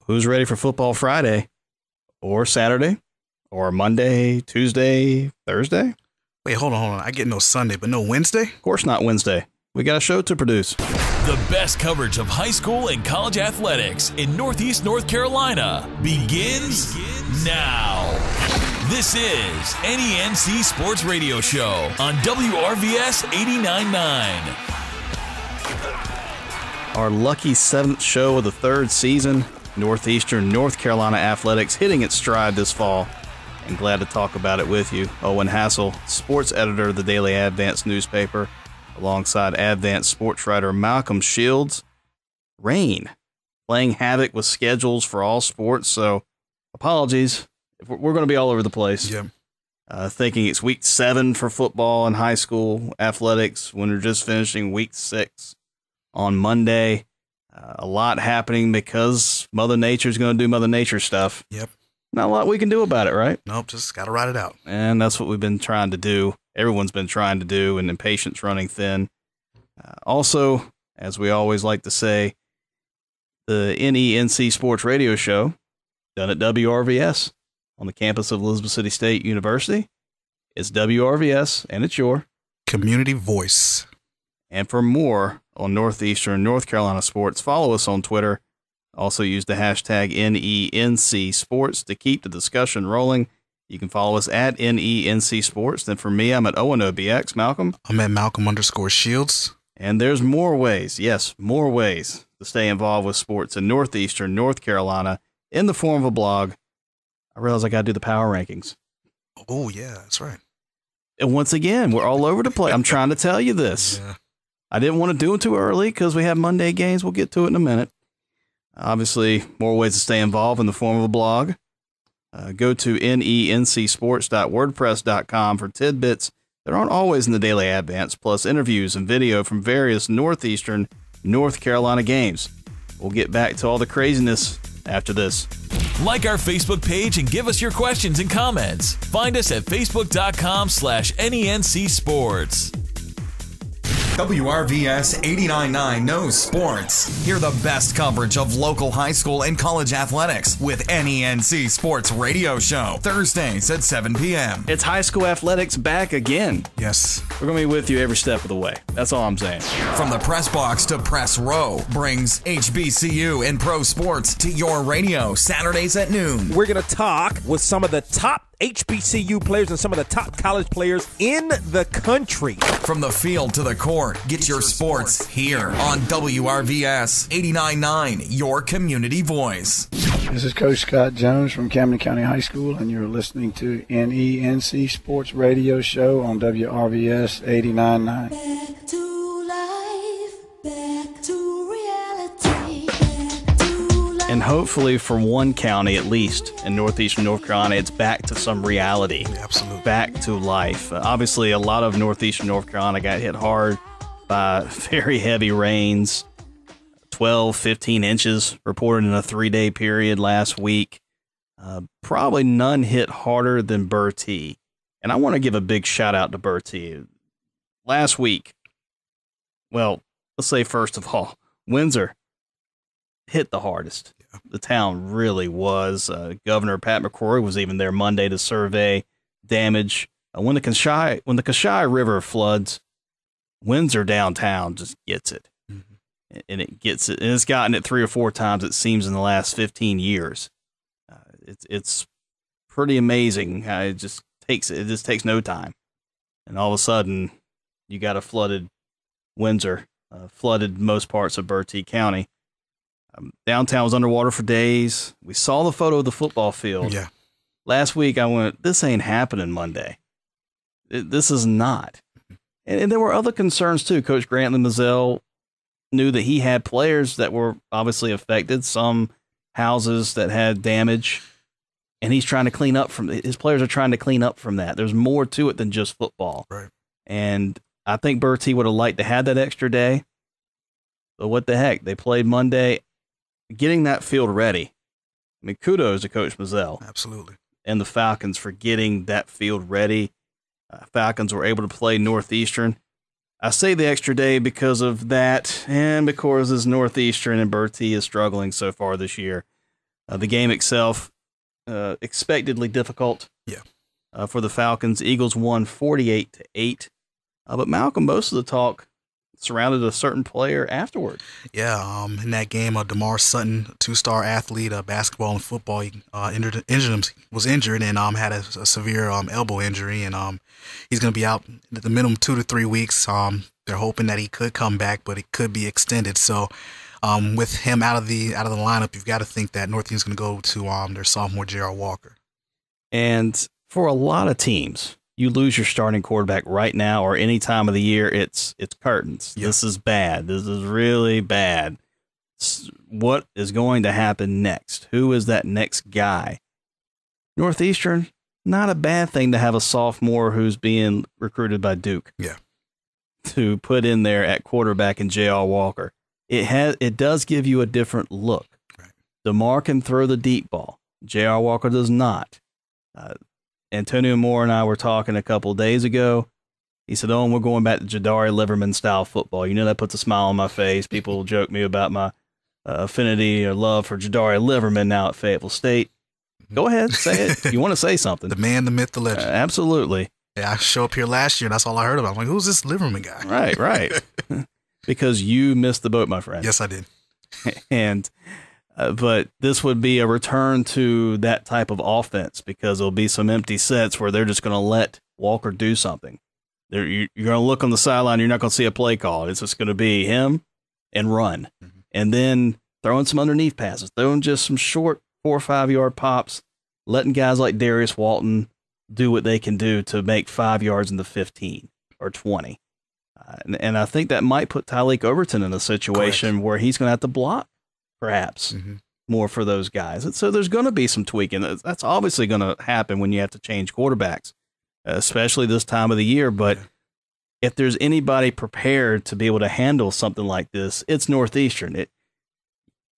who's ready for football Friday or Saturday or Monday, Tuesday, Thursday? Wait, hold on. I get no Sunday, but no Wednesday? Of course not Wednesday. We got a show to produce. The best coverage of high school and college athletics in Northeast North Carolina begins now. This is NENC Sports Radio Show on WRVS 89.9. Our lucky 7th show of the 3rd season, Northeastern North Carolina athletics hitting its stride this fall. And glad to talk about it with you. Owen Hassel, sports editor of the Daily Advance newspaper, alongside Advance sports writer Malcolm Shields. Rain, playing havoc with schedules for all sports, so apologies. We're going to be all over the place. Yeah. Thinking it's week 7 for football and high school athletics when we're just finishing week 6 on Monday. A lot happening because Mother Nature's going to do Mother Nature stuff. Yep. Not a lot we can do about it, right? Nope, just got to ride it out. And that's what we've been trying to do. Everyone's been trying to do, and impatience running thin. Also, as we always like to say, the NENC Sports Radio Show, done at WRVS on the campus of Elizabeth City State University. It's WRVS, and it's your community voice. And for more on Northeastern North Carolina sports, follow us on Twitter. Also use the hashtag NENC Sports to keep the discussion rolling. You can follow us at NENC Sports. Then for me, I'm at ONOBX. Malcolm? I'm at Malcolm_Shields. And there's more ways, yes, more ways to stay involved with sports in Northeastern North Carolina in the form of a blog. I realize I got to do the power rankings. Oh, yeah, that's right. And once again, we're all over the place. I'm trying to tell you this. Yeah. I didn't want to do it too early because we have Monday games. We'll get to it in a minute. Obviously, more ways to stay involved in the form of a blog. Go to nencsports.wordpress.com for tidbits that aren't always in the Daily Advance, plus interviews and video from various Northeastern North Carolina games. We'll get back to all the craziness after this. Like our Facebook page and give us your questions and comments. Find us at facebook.com/NENC Sports. WRVS 89.9 knows sports. Hear the best coverage of local high school and college athletics with NENC Sports Radio Show, Thursdays at 7 p.m. It's high school athletics back again. Yes. We're going to be with you every step of the way. That's all I'm saying. From the press box to press row brings HBCU and pro sports to your radio Saturdays at noon. We're going to talk with some of the top HBCU players and some of the top college players in the country. From the field to the court, get your sports here on WRVS 89.9, your community voice. This is Coach Scott Jones from Camden County High School, and you're listening to NENC Sports Radio Show on WRVS 89.9. Back to life, back to reality, And hopefully for one county, at least, in Northeastern North Carolina, it's back to some reality. Absolutely. Back to life. Obviously, a lot of Northeastern North Carolina got hit hard by very heavy rains. 12, 15 inches reported in a 3-day period last week. Probably none hit harder than Bertie. And I want to give a big shout out to Bertie. Last week, well, let's say first of all, Windsor hit the hardest. Yeah. The town really was. Governor Pat McCrory was even there Monday to survey damage. When the Kashai River floods, Windsor downtown just gets it. Mm-hmm. And it gets it. And it's gotten it 3 or 4 times, it seems, in the last 15 years. It's pretty amazing how it just takes no time. And all of a sudden, you got a flooded Windsor, flooded most parts of Bertie County. Downtown was underwater for days. We saw the photo of the football field. Yeah. Last week, I went, this ain't happening Monday. This is not. And there were other concerns, too. Coach Grantley Mazzell knew that he had players that were obviously affected, some houses that had damage, and he's trying to clean up from his players are trying to clean up from that. There's more to it than just football. Right. And I think Bertie would have liked to have that extra day. But what the heck? They played Monday. Getting that field ready. I mean, kudos to Coach Mazzell. Absolutely. And the Falcons for getting that field ready. Falcons were able to play Northeastern. I say the extra day because of that and because it's Northeastern and Bertie is struggling so far this year. The game itself, expectedly difficult. Yeah. For the Falcons. Eagles won 48-8. But Malcolm, most of the talk surrounded a certain player afterward. Yeah, in that game, DeMar Sutton, two-star athlete, basketball and football, he was injured and had a severe elbow injury, and he's going to be out at the minimum 2 to 3 weeks. They're hoping that he could come back, but it could be extended. So, with him out of the lineup, you've got to think that Northeastern's going to go to their sophomore J.R. Walker. And for a lot of teams, you lose your starting quarterback right now or any time of the year, it's curtains. Yep. This is bad. This is really bad. What is going to happen next? Who is that next guy? Northeastern, not a bad thing to have a sophomore who's being recruited by Duke. Yeah. To put in there at quarterback in J.R. Walker. It does give you a different look. Right. DeMar can throw the deep ball. J.R. Walker does not. Antonio Moore and I were talking a couple of days ago. He said, we're going back to Jadari Liverman style football. You know, that puts a smile on my face. People joke me about my affinity or love for Jadari Liverman now at Fayetteville State. Go ahead, say it. You want to say something. The man, the myth, the legend. Absolutely. Yeah, I showed up here last year, and that's all I heard about. I'm like, who's this Liverman guy? Right. Because you missed the boat, my friend. Yes, I did. And but this would be a return to that type of offense because there'll be some empty sets where they're just going to let Walker do something. You're going to look on the sideline. You're not going to see a play call. It's just going to be him and run. Mm-hmm. And then throwing some underneath passes, throwing just some short 4 or 5 yard pops, letting guys like Darius Walton do what they can do to make 5 yards in the 15 or 20. And I think that might put Tyleek Overton in a situation where he's going to have to block, perhaps, more for those guys. And so there's going to be some tweaking. That's obviously going to happen when you have to change quarterbacks, especially this time of the year. But if there's anybody prepared to be able to handle something like this, it's Northeastern.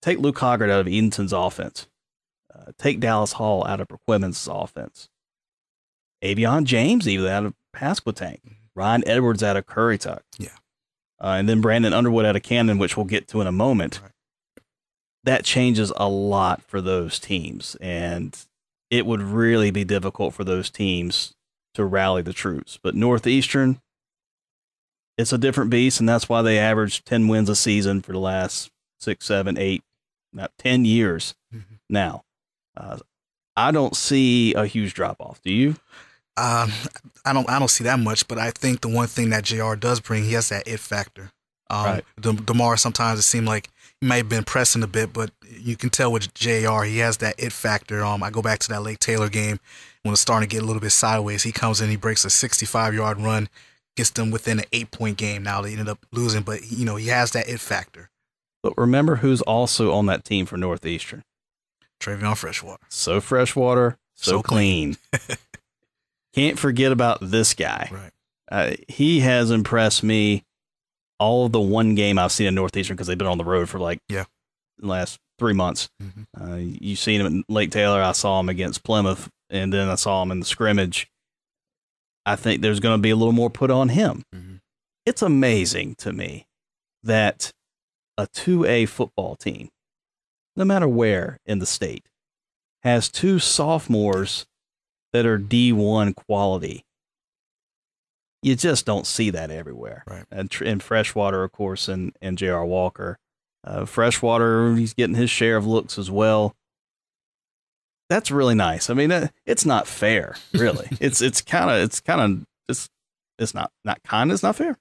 Take Luke Hoggart out of Eaton's offense. Take Dallas Hall out of Perquimans' offense. Avion James even out of Pasquotank. Ryan Edwards out of Currituck. Yeah. And then Brandon Underwood out of Camden, which we'll get to in a moment. Right. That changes a lot for those teams, and it would really be difficult for those teams to rally the troops. But Northeastern, it's a different beast, and that's why they averaged 10 wins a season for the last 6, 7, 8, not 10 years now. I don't see a huge drop-off. Do you? I don't see that much, but I think the one thing that JR does bring, he has that it factor. Right. DeMar, sometimes it seemed like he may have been pressing a bit, but you can tell with JR, he has that it factor. I go back to that Lake Taylor game when it's starting to get a little bit sideways. He comes in, he breaks a 65-yard run, gets them within an 8-point game. Now they ended up losing, but he has that it factor. But remember who's also on that team for Northeastern? Travion Freshwater. So freshwater, so clean. Can't forget about this guy. Right. He has impressed me all of the one game I've seen in Northeastern because they've been on the road for the last 3 months. You've seen him at Lake Taylor. I saw him against Plymouth, and then I saw him in the scrimmage. I think there's going to be a little more put on him. It's amazing to me that a 2A football team, no matter where in the state, has 2 sophomores that are D1 quality. You just don't see that everywhere. Right. And Freshwater, of course, and J.R. Walker. Freshwater, he's getting his share of looks as well. That's really nice. I mean, it's not fair, really. It's not fair.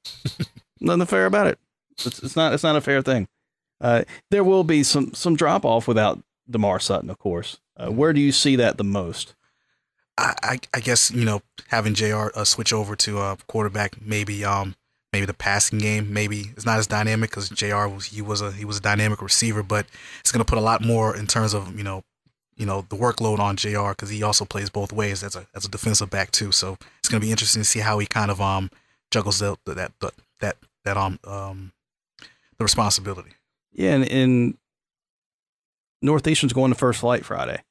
Nothing fair about it. It's not a fair thing. There will be some drop off without DeMar Sutton, of course. Where do you see that the most? I guess having JR switch over to quarterback, maybe the passing game, maybe it's not as dynamic because JR was a dynamic receiver, but it's going to put a lot more in terms of the workload on JR because he also plays both ways as a defensive back too. So it's going to be interesting to see how he kind of juggles the responsibility. Yeah, and Northeastern's going to First Flight Friday.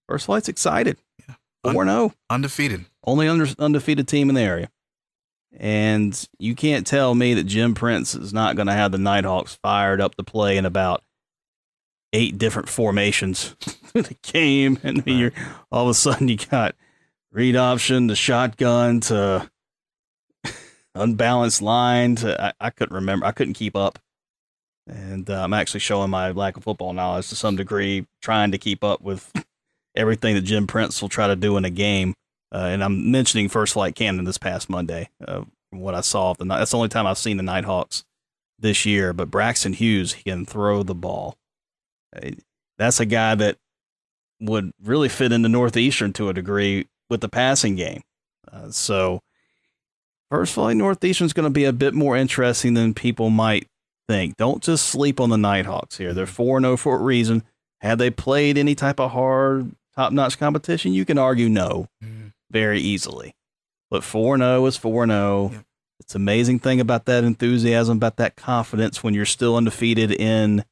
First Flight's excited. Yeah. 4-0. Undefeated. Only undefeated team in the area. And you can't tell me that Jim Prince is not going to have the Nighthawks fired up to play in about 8 different formations to the game, and you're all of a sudden you got read option to shotgun to unbalanced line to I couldn't remember. I couldn't keep up. And I'm actually showing my lack of football knowledge to some degree, trying to keep up with everything that Jim Prince will try to do in a game. And I'm mentioning First Flight Camden this past Monday, from what I saw of the night. That's the only time I've seen the Nighthawks this year. But Braxton Hughes, he can throw the ball. That's a guy that would really fit into Northeastern to a degree with the passing game. So First Flight Northeastern is going to be a bit more interesting than people might think. Don't just sleep on the Nighthawks here. They're 4-0 for a reason. Had they played any type of hard, top-notch competition, you can argue no very easily. But 4-0 is 4-0. Yep. It's an amazing thing about that enthusiasm, about that confidence when you're still undefeated in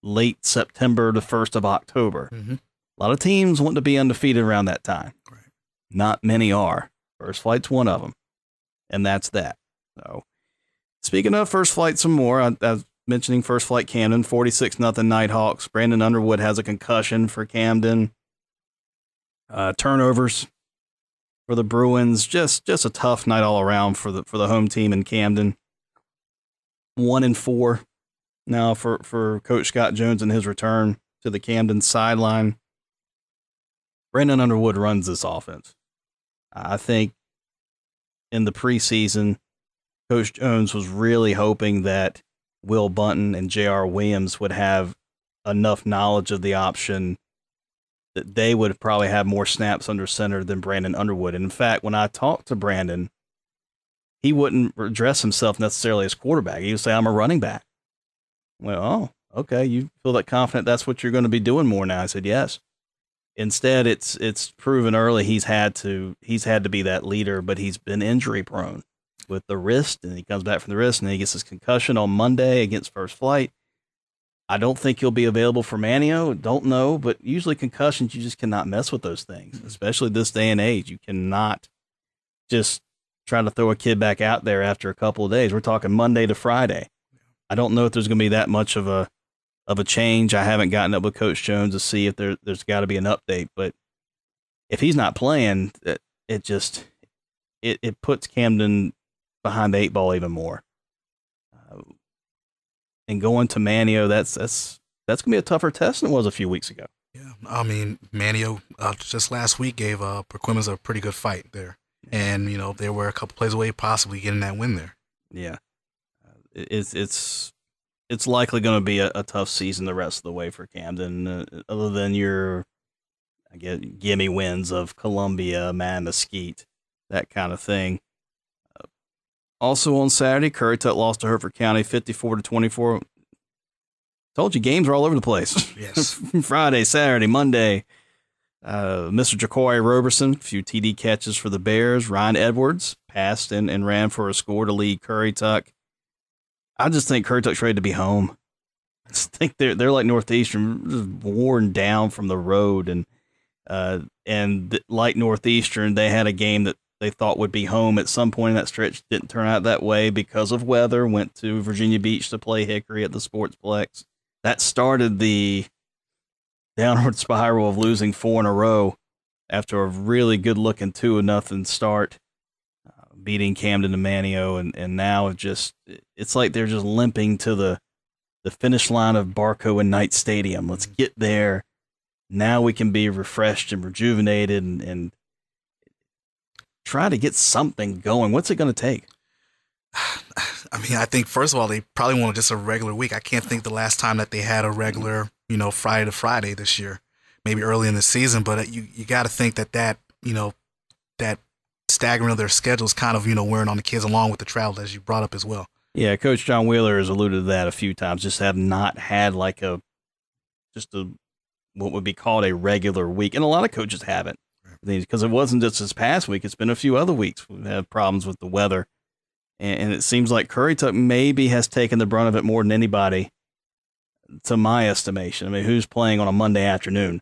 late September to 1st of October. A lot of teams want to be undefeated around that time. Right. Not many are. First Flight's one of them, and that's that. So, speaking of First Flight some more, I was mentioning First Flight Camden, 46-0 Nighthawks. Brandon Underwood has a concussion for Camden. Turnovers for the Bruins. Just a tough night all around for the home team in Camden. 1-4 now for Coach Scott Jones and his return to the Camden sideline. Brandon Underwood runs this offense. I think in the preseason, Coach Jones was really hoping that Will Bunton and J.R. Williams would have enough knowledge of the option that they would probably have more snaps under center than Brandon Underwood. And in fact, when I talked to Brandon, he wouldn't address himself necessarily as quarterback. He would say, I'm a running back. Well, okay, you feel that confident that's what you're going to be doing more now? I said, yes. Instead, it's proven early he's had to be that leader, but he's been injury prone with the wrist, and he comes back from the wrist, and then he gets his concussion on Monday against First Flight. I don't think he'll be available for Manio. Don't know, but usually concussions, you just cannot mess with those things, especially this day and age. You cannot just try to throw a kid back out there after a couple of days. We're talking Monday to Friday. I don't know if there's going to be that much of a change. I haven't gotten up with Coach Jones to see if there's got to be an update, but if he's not playing, it puts Camden behind the 8 ball even more. And going to Manio, that's going to be a tougher test than it was a few weeks ago. Yeah, I mean, Manio just last week gave Perquimans a pretty good fight there, and they were a couple plays away possibly getting that win there. Yeah, it's likely going to be a tough season the rest of the way for Camden, other than your, I guess, gimme wins of Columbia, Mesquite, that kind of thing. Also on Saturday, Currituck lost to Hertford County 54-24. Told you games are all over the place. Yes. Friday, Saturday, Monday. Mr. Ja'Cory Roberson, a few TD catches for the Bears. Ryan Edwards passed and ran for a score to lead Currituck. I just think Currituck's ready to be home. I just think they're like Northeastern, just worn down from the road, and like Northeastern, they had a game that they thought would be home at some point in that stretch. Didn't turn out that way because of weather. Went to Virginia Beach to play Hickory at the Sportsplex. That started the downward spiral of losing 4 in a row after a really good-looking 2-0 start, beating Camden and Manio, and now it's like they're just limping to the finish line of Barco and Knight Stadium. Let's get there. Now we can be refreshed and rejuvenated and try to get something going. What's it going to take? I mean, I think, first of all, they probably want just a regular week. I can't think the last time that they had a regular, Friday to Friday this year, maybe early in the season. But you got to think that staggering of their schedules kind of, wearing on the kids along with the travel, as you brought up as well. Yeah, Coach John Wheeler has alluded to that a few times, just have not had like what would be called a regular week. And a lot of coaches haven't. Because it wasn't just this past week. It's been a few other weeks we've had problems with the weather. And it seems like Currituck maybe has taken the brunt of it more than anybody, to my estimation. I mean, who's playing on a Monday afternoon?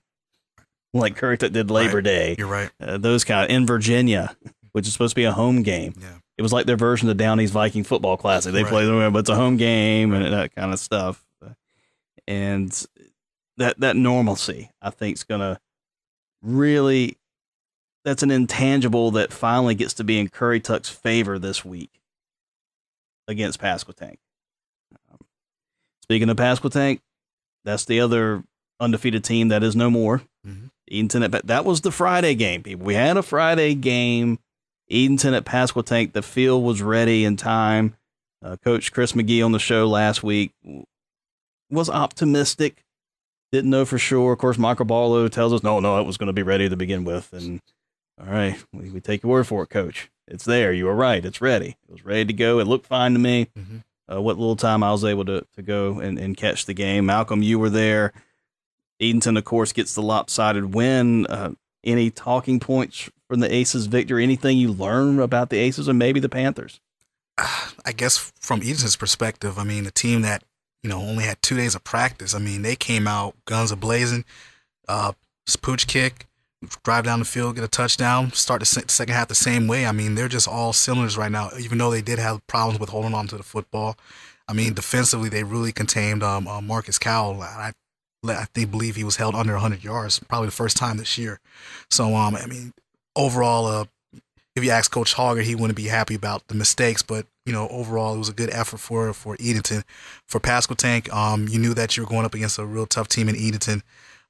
Like Currituck did Labor Day. You're right. Those in Virginia, which is supposed to be a home game. Yeah. It was like their version of the Down East Viking Football Classic. They play, but it's a home game and that kind of stuff. And that normalcy, I think, is going to really, that's an intangible that finally gets to be in Curry Tuck's favor this week against Pasquotank. Speaking of Pasquotank, that's the other undefeated team that is no more. Eaton at that was the Friday game, people. We had a Friday game. Eaton at Pasquotank. The field was ready in time. Coach Chris McGee on the show last week was optimistic. Didn't know for sure. Of course, Michael Barlow tells us, no, it was going to be ready to begin with. And all right, we take your word for it, Coach. It's there. You were right. It's ready. It was ready to go. It looked fine to me. What little time I was able to go and catch the game. Malcolm, you were there. Eaton, of course, gets the lopsided win. Any talking points from the Aces victory? Anything you learn about the Aces or maybe the Panthers? I guess from Eaton's perspective, I mean, the team that, only had 2 days of practice, I mean, they came out guns a-blazing, pooch kick, drive down the field, get a touchdown, start the second half the same way. I mean, they're just all cylinders right now, even though they did have problems with holding on to the football. I mean, defensively, they really contained Marcus Cowell. I believe he was held under 100 yards, probably the first time this year. So, I mean, overall, if you ask Coach Hogger, he wouldn't be happy about the mistakes, but, overall, it was a good effort for Eaton. For Pasquotank, you knew that you were going up against a real tough team in Eaton.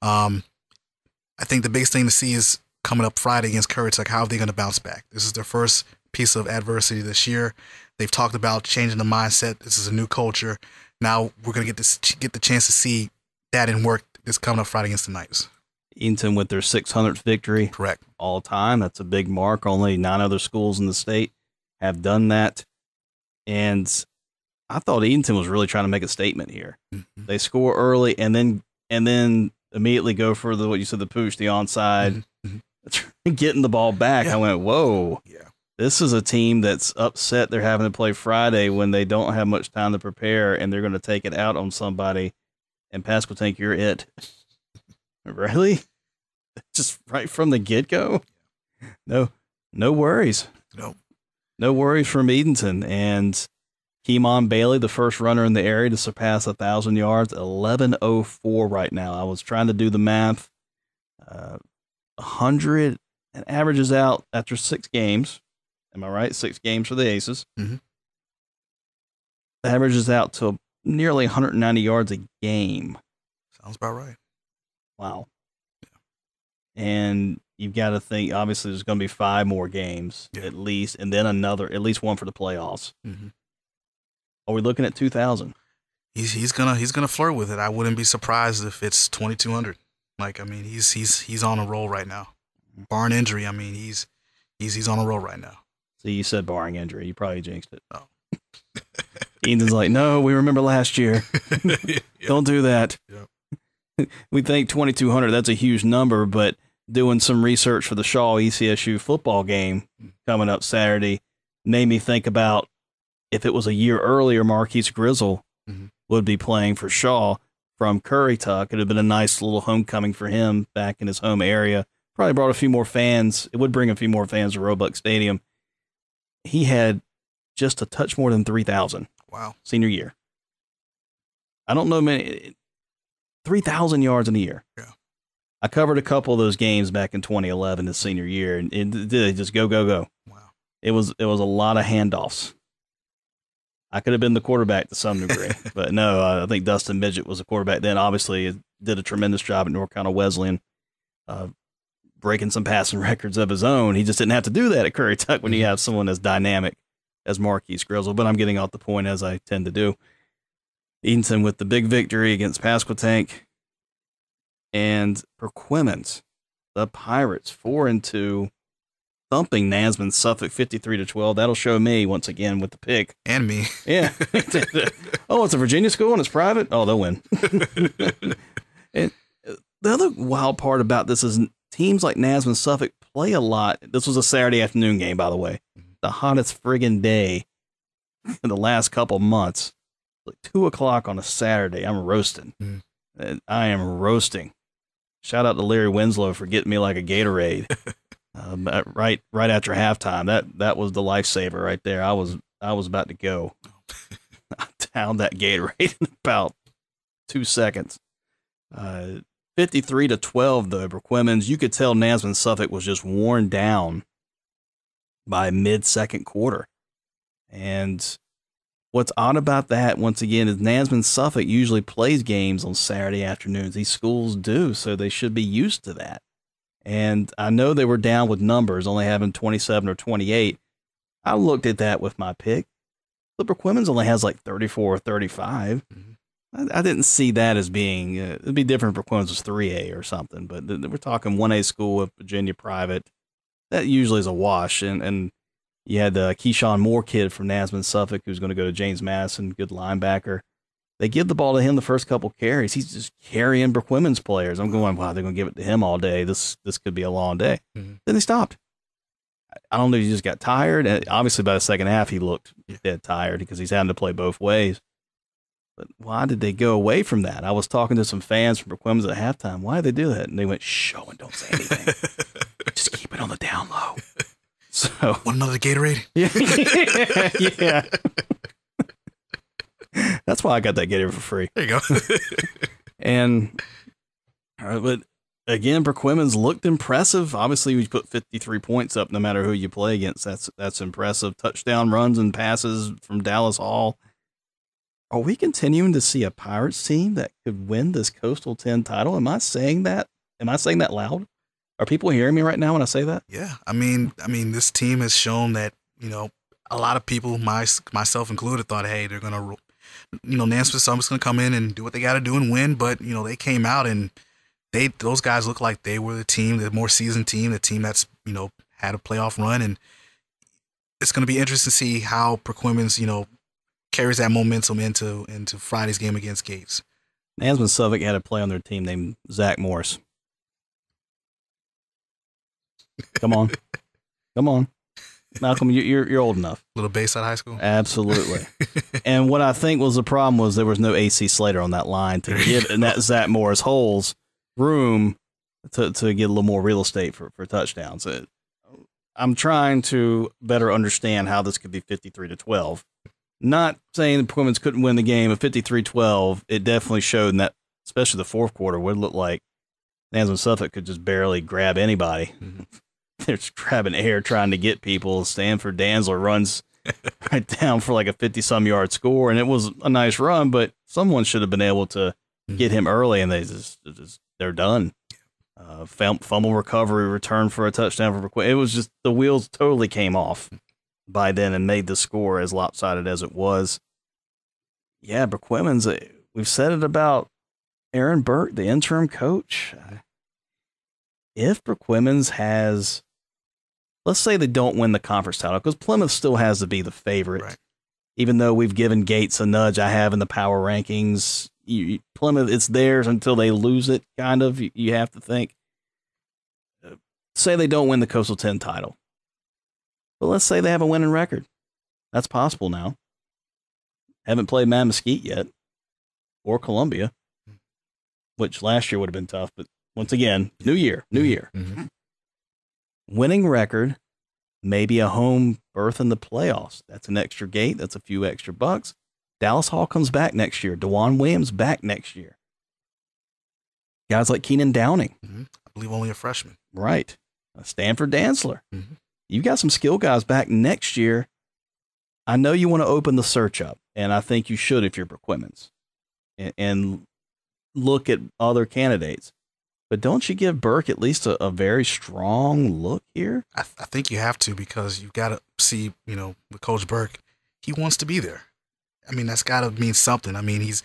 I think the biggest thing to see is coming up Friday against Curry Tuck, how are they going to bounce back? This is their first piece of adversity this year. They've talked about changing the mindset. This is a new culture. Now we're going to get the chance to see that in work this coming up Friday against the Knights. Eaton with their 600th victory. Correct. All time. That's a big mark. Only 9 other schools in the state have done that. And I thought Eaton was really trying to make a statement here. They score early and then immediately go for what you said, the pooch, the onside, getting the ball back. I went, whoa. Yeah. This is a team that's upset they're having to play Friday when they don't have much time to prepare and they're going to take it out on somebody. And Pasquotank, you're it. Really? Just right from the get-go? No worries. No worries from Eaton. And Keemon Bailey, the first runner in the area to surpass 1,000 yards, 11:04 right now. I was trying to do the math. 100 and averages out after 6 games. Am I right? 6 games for the Aces. Averages out to nearly 190 yards a game. Sounds about right. Wow. Yeah. And you've got to think, obviously, there's going to be 5 more games at least, and then at least one for the playoffs. Are we looking at 2,000? He's gonna flirt with it. I wouldn't be surprised if it's 2,200. Like, I mean, he's on a roll right now. Barring injury, I mean, he's on a roll right now. See, you said barring injury. You probably jinxed it. Oh. Eaton's like, no, we remember last year. Don't do that. We think 2,200, that's a huge number, but doing some research for the Shaw ECSU football game coming up Saturday made me think about if it was a year earlier, Marquise Grizzle would be playing for Shaw from Curry Tuck. It would have been a nice little homecoming for him back in his home area. Probably brought a few more fans. It would bring a few more fans to Roebuck Stadium. He had just a touch more than 3,000. Wow. Senior year. I don't know many. 3,000 yards in a year. Yeah. I covered a couple of those games back in 2011, his senior year, and it did just go. Wow. It was a lot of handoffs. I could have been the quarterback to some degree, but no, I think Dustin Midget was the quarterback then. Obviously, did a tremendous job at North Carolina Wesleyan, breaking some passing records of his own. He just didn't have to do that at Curry Tuck when you have someone as dynamic as Marquise Grizzle, but I'm getting off the point as I tend to do. Eaton with the big victory against Pasquotank, and Perquimans, the Pirates, 4-2, thumping Nasman Suffolk 53-12. That'll show me once again with the pick. And me. Yeah. Oh, it's a Virginia school and it's private? Oh, they'll win. And the other wild part about this is teams like Nasman Suffolk play a lot. This was a Saturday afternoon game, by the way. The hottest friggin' day in the last couple months. Like 2 o'clock on a Saturday. I'm roasting. I am roasting. Shout out to Larry Winslow for getting me like a Gatorade. Right after halftime. That was the lifesaver right there. I was about to go. I downed that Gatorade in about 2 seconds. 53-12, though, Berquimans. You could tell Nasman Suffolk was just worn down by mid-second quarter. And what's odd about that, once again, is Nasman Suffolk usually plays games on Saturday afternoons. These schools do, so they should be used to that. And I know they were down with numbers, only having 27 or 28. I looked at that with my pick. The Berquimans only has like 34 or 35. I didn't see that as being, it'd be different if Berquimans was 3A or something, but we're talking 1A school with Virginia private. That usually is a wash. And you had the Keyshawn Moore kid from Nasman Suffolk who's going to go to James Madison, good linebacker. They give the ball to him the first couple carries. He's just carrying Berquimans players. I'm going, wow, they're going to give it to him all day. This could be a long day. Then they stopped. I don't know if he just got tired. And obviously, by the second half, he looked dead tired because he's having to play both ways. But why did they go away from that? I was talking to some fans from Berquimans at halftime. Why did they do that? And they went, shh, and don't say anything. Just keep it on the down low. So, want another Gatorade? Yeah. That's why I got that Gatorade for free. There you go. And, but again, Berquimans looked impressive. Obviously, we put 53 points up no matter who you play against. That's impressive. Touchdown runs and passes from Dallas Hall. Are we continuing to see a Pirates team that could win this Coastal 10 title? Am I saying that? Am I saying that loud? Are people hearing me right now when I say that? Yeah. I mean, this team has shown that, a lot of people, myself included, thought, hey, they're going to, Nasman Suffolk's going to come in and do what they got to do and win. But, they came out and those guys looked like they were the team, the more seasoned team, the team that's, had a playoff run. And it's going to be interesting to see how Berquimans, carries that momentum into Friday's game against Gates. Nasman Suffolk had a player on their team named Zach Morris. Come on. Malcolm, you're old enough. Little Bayside High School? Absolutely. And what I think was the problem was there was no AC Slater on that line to give that Zach Morris Holes room to get a little more real estate for touchdowns. I'm trying to better understand how this could be 53-12. Not saying the Berquimans couldn't win the game at 53-12. It definitely showed in that, especially the fourth quarter, would look like Nasman Suffolk could just barely grab anybody. They're just grabbing air trying to get people. Stanford Danzler runs right down for like a 50-some yard score, and it was a nice run, but someone should have been able to get him early, and they're done. Fumble recovery, return for a touchdown for Berquimans. It was just the wheels totally came off by then and made the score as lopsided as it was. Yeah, Berquimans, we've said it about Aaron Burke, the interim coach. If Berquimans has, let's say they don't win the conference title, because Plymouth still has to be the favorite. Right. Even though we've given Gates a nudge, I have in the power rankings. Plymouth, it's theirs until they lose it, kind of. You have to think. Say they don't win the Coastal 10 title. But let's say they have a winning record. That's possible now. Haven't played Mad Mesquite yet, or Columbia, which last year would have been tough. But once again, new year. Mm-hmm. Winning record, maybe a home berth in the playoffs. That's an extra gate. That's a few extra bucks. Dallas Hall comes back next year. DeJuan Williams back next year. Guys like Keenan Downing. Mm-hmm. I believe only a freshman. Right. Stanford Danzler. Mm-hmm. You've got some skill guys back next year. I know you want to open the search up, and I think you should if you're Berquimans, and look at other candidates. But don't you give Burke at least a very strong look here? I think you have to, because you've got to see, with Coach Burke, he wants to be there. I mean, that's got to mean something. I mean, he's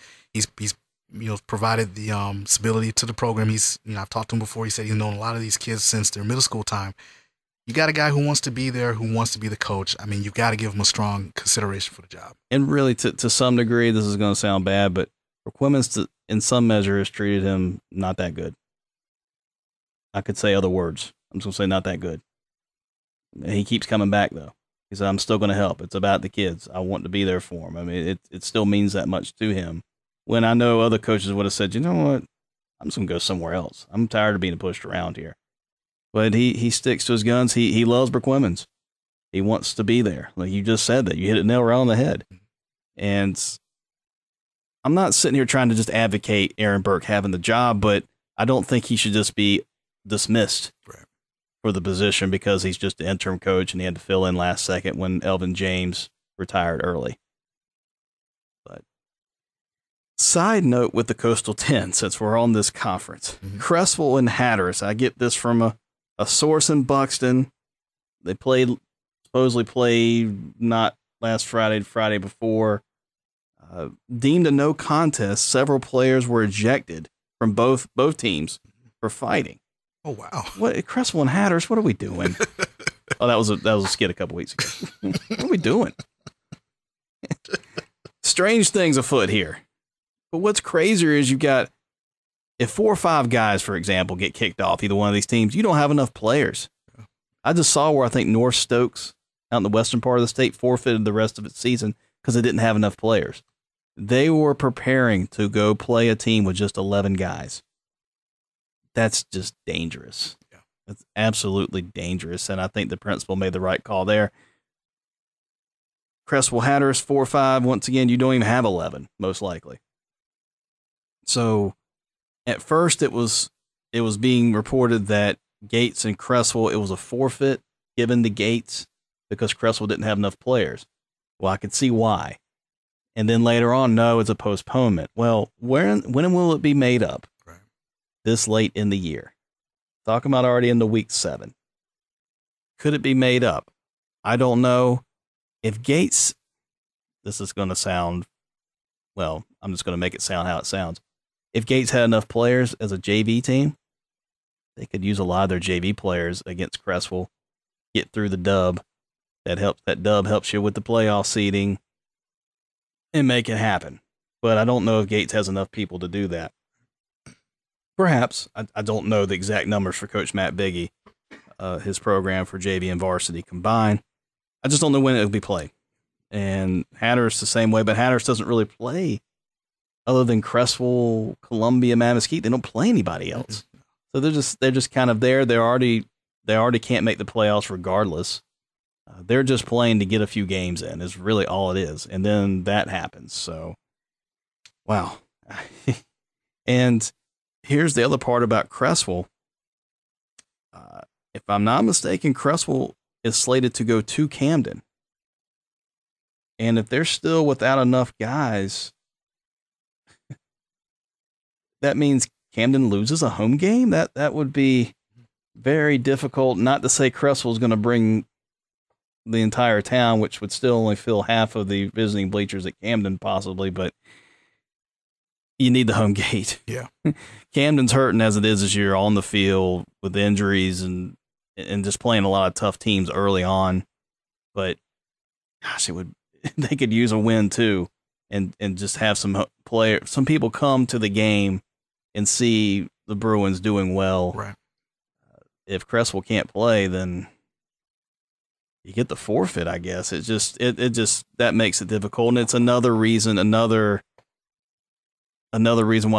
provided the stability to the program. He's, I've talked to him before. He said he's known a lot of these kids since their middle school time. You got a guy who wants to be there, who wants to be the coach. I mean, you've got to give him a strong consideration for the job. And really, to some degree, this is going to sound bad, but Berquimans, in some measure, has treated him not that good. I could say other words. I'm just going to say not that good. He keeps coming back, though. He said, I'm still going to help. It's about the kids. I want to be there for them. I mean, it still means that much to him. When I know other coaches would have said, you know what, I'm just going to go somewhere else. I'm tired of being pushed around here. But he sticks to his guns. He loves Berquimans. He wants to be there. Like you just said that. You hit it nail right on the head. And I'm not sitting here trying to just advocate Aaron Burke having the job, but I don't think he should just be dismissed for the position because he's just the interim coach and he had to fill in last second when Elvin James retired early. But side note with the Coastal 10, since we're on this conference, Cresswell and Hatters, I get this from a source in Buxton. They supposedly played not last Friday, Friday before. Deemed a no contest. Several players were ejected from both teams for fighting. Oh wow! What Cresswell and Hatters? What are we doing? Oh, that was a skit a couple weeks ago. What are we doing? Strange things afoot here. But what's crazier is you got if 4 or 5 guys, for example, get kicked off either one of these teams, you don't have enough players. I just saw where I think North Stokes out in the western part of the state forfeited the rest of its season because it didn't have enough players. They were preparing to go play a team with just 11 guys. That's just dangerous. Yeah. That's absolutely dangerous, and I think the principal made the right call there. Cresswell Hatters, 4 or 5. Once again, you don't even have 11, most likely. So, at first, it was being reported that Gates and Cresswell, it was a forfeit given to Gates because Cresswell didn't have enough players. Well, I could see why. And then later on, no, it's a postponement. Well, when will it be made up? Right. This late in the year. Talking about already into week 7. Could it be made up? I don't know. If Gates, this is going to sound, well, I'm just going to make it sound how it sounds. If Gates had enough players as a JV team, they could use a lot of their JV players against Cresswell, get through the dub. That dub helps you with the playoff seeding and make it happen. But I don't know if Gates has enough people to do that. Perhaps. I don't know the exact numbers for Coach Matt Biggie, his program for JV and varsity combined. I just don't know when it'll be played. And Hatters the same way, but Hatters doesn't really play other than Cresswell, Columbia, Mamaskete. They don't play anybody else. So they're just kind of there. They already can't make the playoffs regardless. They're just playing to get a few games in is really all it is. And then that happens. So, wow. And here's the other part about Cresswell. If I'm not mistaken, Cresswell is slated to go to Camden. And if they're still without enough guys, that means Camden loses a home game? That would be very difficult. Not to say Cresswell's going to bring the entire town, which would still only fill half of the visiting bleachers at Camden possibly, but you need the home gate. Yeah. Camden's hurting as it is this year on the field with injuries and just playing a lot of tough teams early on. But gosh, they could use a win too and just have some people come to the game and see the Bruins doing well. Right. If Cresswell can't play, then you get the forfeit, I guess. It just that makes it difficult. And it's another reason why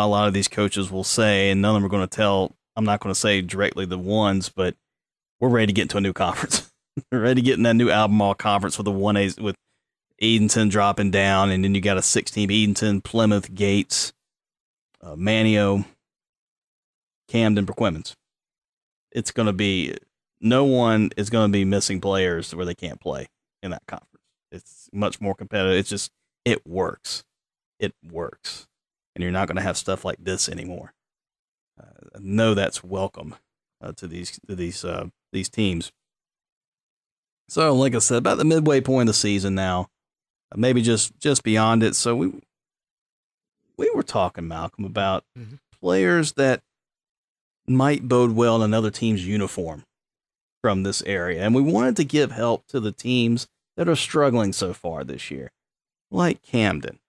a lot of these coaches will say, and none of them are going to tell, I'm not going to say directly the ones, but we're ready to get into a new conference. We're ready to get in that new Albemarle conference with the 1A, with Edenton dropping down, and then you got a 6-team Edenton, Plymouth, Gates, Manteo, Camden, Perquimans. It's going to be, no one is going to be missing players where they can't play in that conference. It's much more competitive. It's just, it works. It works. And you're not going to have stuff like this anymore. I know that's welcome to these teams. So, like I said, about the midway point of the season now, maybe just beyond it. So we were talking, Malcolm, about players that might bode well in another team's uniform from this area. And we wanted to give help to the teams that are struggling so far this year, like Camden,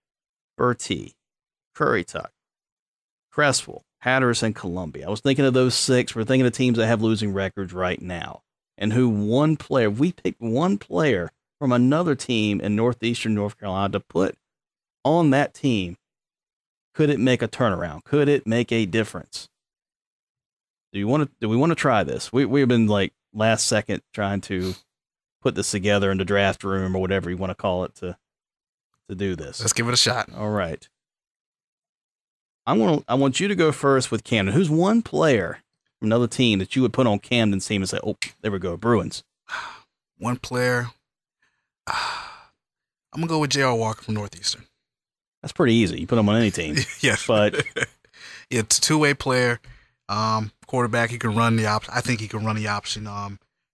Bertie, Currituck, Cresswell, Hatters, and Columbia. I was thinking of those 6. We're thinking of teams that have losing records right now. And we picked one player from another team in northeastern North Carolina to put on that team. Could it make a turnaround? Could it make a difference? Do we want to try this? We've been like last second trying to put this together in the draft room or whatever you want to call it to do this. Let's give it a shot. All right. I want you to go first with Camden. Who's one player from another team that you would put on Camden's team and say, oh, there we go, Bruins? One player. I'm going to go with J.R. Walker from Northeastern. That's pretty easy. You put him on any team. Yes. But yeah, it's a two-way player. Quarterback, he can run the option. I think he can run the option.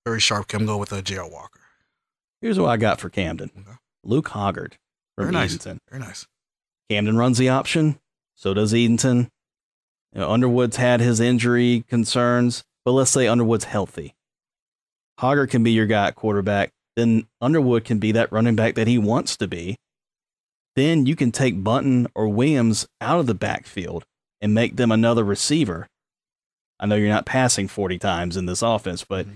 Very sharp. I'm going with J.R. Walker. Here's what I got for Camden. Okay. Luke Hoggard from Very nice. Eaton. Very nice. Camden runs the option. So does Eaton. You know, Underwood's had his injury concerns, but let's say Underwood's healthy. Hoggard can be your guy at quarterback. Then Underwood can be that running back that he wants to be. Then you can take Bunton or Williams out of the backfield and make them another receiver. I know you're not passing 40 times in this offense, but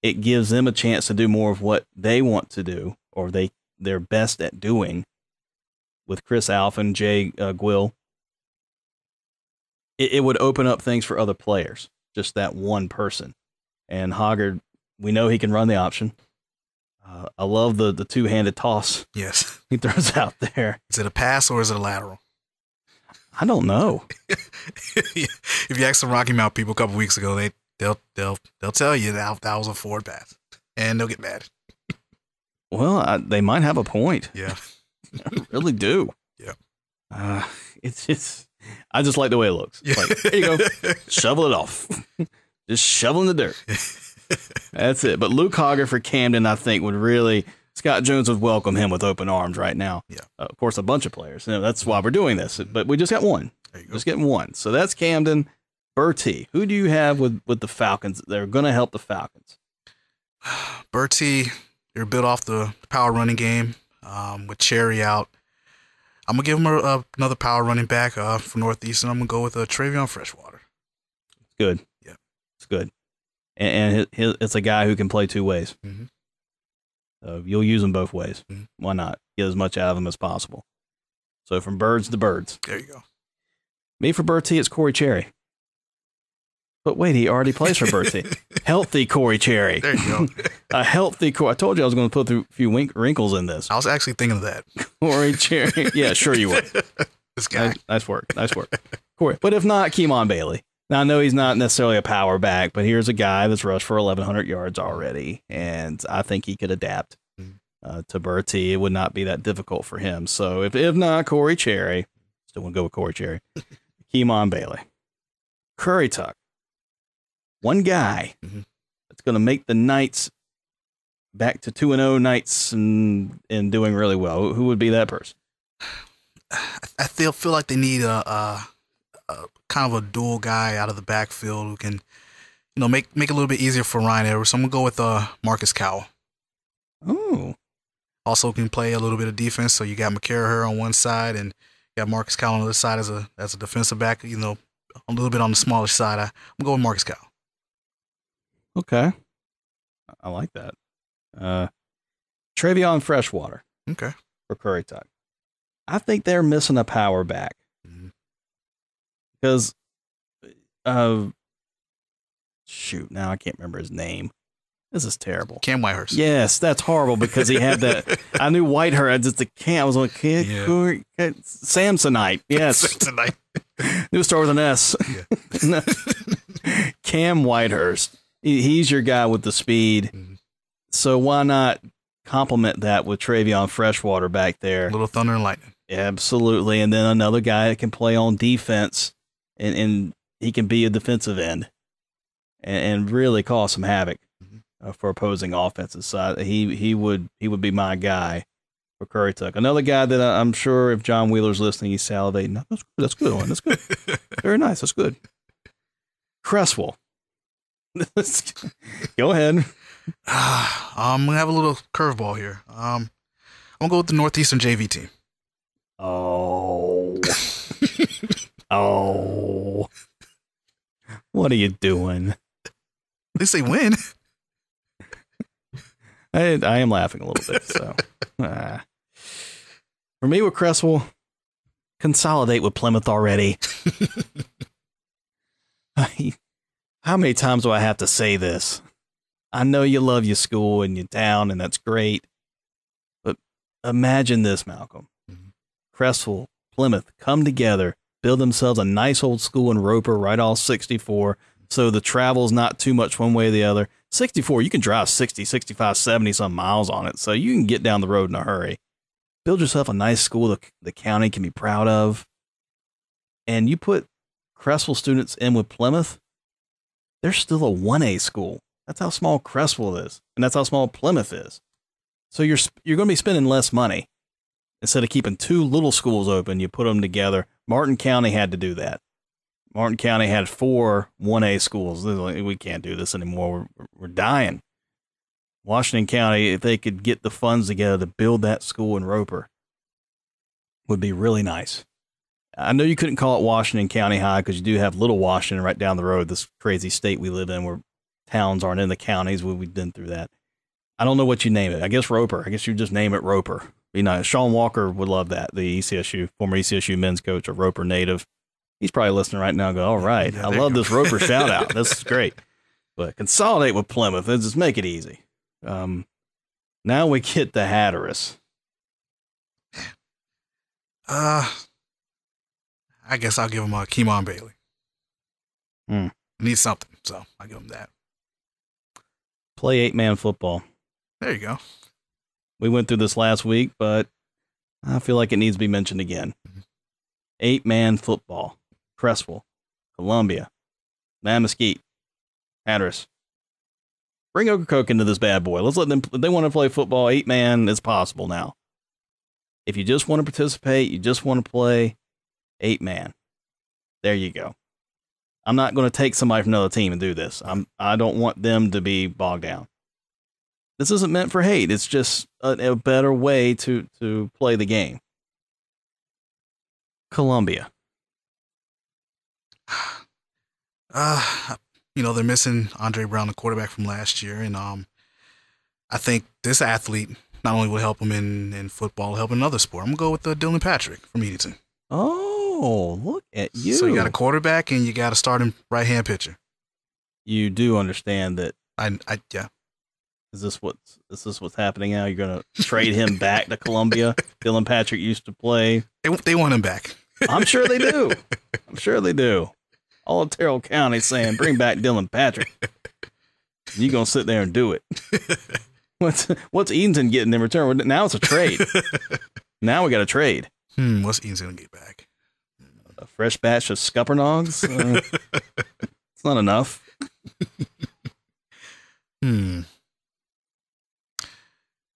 it gives them a chance to do more of what they want to do or they're best at doing with Chris Alf and Jay Gwill. It would open up things for other players, just that one person. And Hoggard, we know he can run the option. I love the two-handed toss. Yes. He throws out there. Is it a pass or is it a lateral? I don't know. If you ask some Rocky Mount people a couple weeks ago, they'll tell you that was a forward pass, and they'll get mad. Well, they might have a point. Yeah. I really do. Yeah. It's just, I just like the way it looks. Yeah. Like, there you go. Shovel it off. Just shovel in the dirt. That's it. But Luke Hoggard for Camden, I think, would really, Scott Jones would welcome him with open arms right now. Yeah. Of course, a bunch of players. You know, that's why we're doing this. But we just got one. There you go. Just getting one. So that's Camden. Bertie, who do you have with the Falcons that are going to help the Falcons? Bertie, they're built off the power running game with Cherry out. I'm going to give him another power running back from Northeastern. I'm going to go with Travion Freshwater. Good. Yeah. It's good. And it's a guy who can play two ways. Mm-hmm. So you'll use them both ways. Mm-hmm. Why not? Get as much out of them as possible. So from birds to birds. There you go. Me for Bertie, it's Corey Cherry. But wait, he already plays for Bertie. Healthy Corey Cherry. There you go. A healthy Corey. I told you I was going to put a few wrinkles in this. I was actually thinking of that. Corey Cherry. Yeah, sure you were. This guy. Nice work. Nice work. Corey. But if not, Keemon Bailey. Now, I know he's not necessarily a power back, but here's a guy that's rushed for 1,100 yards already, and I think he could adapt to Bertie. It would not be that difficult for him. So if not Corey Cherry, still want to go with Corey Cherry, Keemon Bailey. Curry Tuck. One guy that's going to make the Knights back to 2-0 Knights and doing really well. Who would be that person? I feel like they need a kind of a dual guy out of the backfield who can, make it a little bit easier for Ryan Edwards. So I'm gonna go with Marcus Cowell. Oh, also can play a little bit of defense. So you got McCarraher on one side and you got Marcus Cowell on the other side as a defensive back. A little bit on the smaller side. I'm going with Marcus Cowell. Okay, I like that. Travion Freshwater. Okay, for Curry Tuck. I think they're missing a power back. Because, shoot, now I can't remember his name. This is terrible. Cam Whitehurst. Yes, that's horrible because he had that. I knew Whitehurst. It's the Cam. I was like, Samsonite. Yes. Samsonite. Knew it started with an S. Yeah. Cam Whitehurst. He's your guy with the speed. So why not complement that with Travion Freshwater back there? A little thunder and lightning. Absolutely. And then another guy that can play on defense. And he can be a defensive end and really cause some havoc for opposing offenses. So he would be my guy for Curry Tuck. Another guy that I'm sure if John Wheeler's listening, he's salivating. No, that's good one. That's good. Very nice. That's good. Cresswell. Go ahead. I'm gonna have a little curveball here. I'm gonna go with the Northeastern JV team. Oh. Oh, what are you doing? At least they win. I am laughing a little bit. So, for me with Cresswell, consolidate with Plymouth already. How many times do I have to say this? I know you love your school and your town, and that's great. But imagine this, Malcolm. Cresswell, Plymouth come together build themselves a nice old school in Roper, right off 64, so the travel's not too much one way or the other. 64, you can drive 60, 65, 70 some miles on it, so you can get down the road in a hurry. Build yourself a nice school the county can be proud of. And you put Cresswell students in with Plymouth, they're still a 1A school. That's how small Cresswell is, and that's how small Plymouth is. So you're going to be spending less money. Instead of keeping two little schools open, you put them together. Martin County had to do that. Martin County had 4 1A schools. They're like, we can't do this anymore. We're dying. Washington County, if they could get the funds together to build that school in Roper, would be really nice. I know you couldn't call it Washington County High because you do have Little Washington right down the road, this crazy state we live in where towns aren't in the counties. We've been through that. I don't know what you name it. I guess Roper. I guess you just name it Roper. Be nice. Sean Walker would love that. The former ECSU men's coach, a Roper native. He's probably listening right now and go, all right, I love this Roper shout out. This is great. But consolidate with Plymouth. Let's just make it easy. Now we get the Hatters. I guess I'll give him a Keemon Bailey. Need something, so I'll give him that. Play 8-man football. There you go. We went through this last week, but I feel like it needs to be mentioned again. 8-man football. Cresswell, Columbia, Mesquite, Hatters. Bring Ocracoke into this bad boy. Let's let them, if they want to play football, 8-man, it's possible now. If you just want to participate, you just want to play 8-man, there you go. I'm not going to take somebody from another team and do this. I don't want them to be bogged down. This isn't meant for hate. It's just a better way to play the game. Columbia. They're missing Andre Brown, the quarterback from last year, and I think this athlete not only will help him in football, help in another sport. I'm gonna go with Dylan Patrick from Eaton. Oh, look at you! So you got a quarterback and you got a starting right-hand pitcher. You do understand that? Yeah. Is this what's happening now? You're gonna trade him back to Columbia? Dylan Patrick used to play. They want him back. I'm sure they do. I'm sure they do. All of Terrell County saying, bring back Dylan Patrick. You're going to sit there and do it. What's Eaton getting in return? Now it's a trade. Now we got a trade. What's Eaton going to get back? A fresh batch of Scuppernogs? It's not enough. They're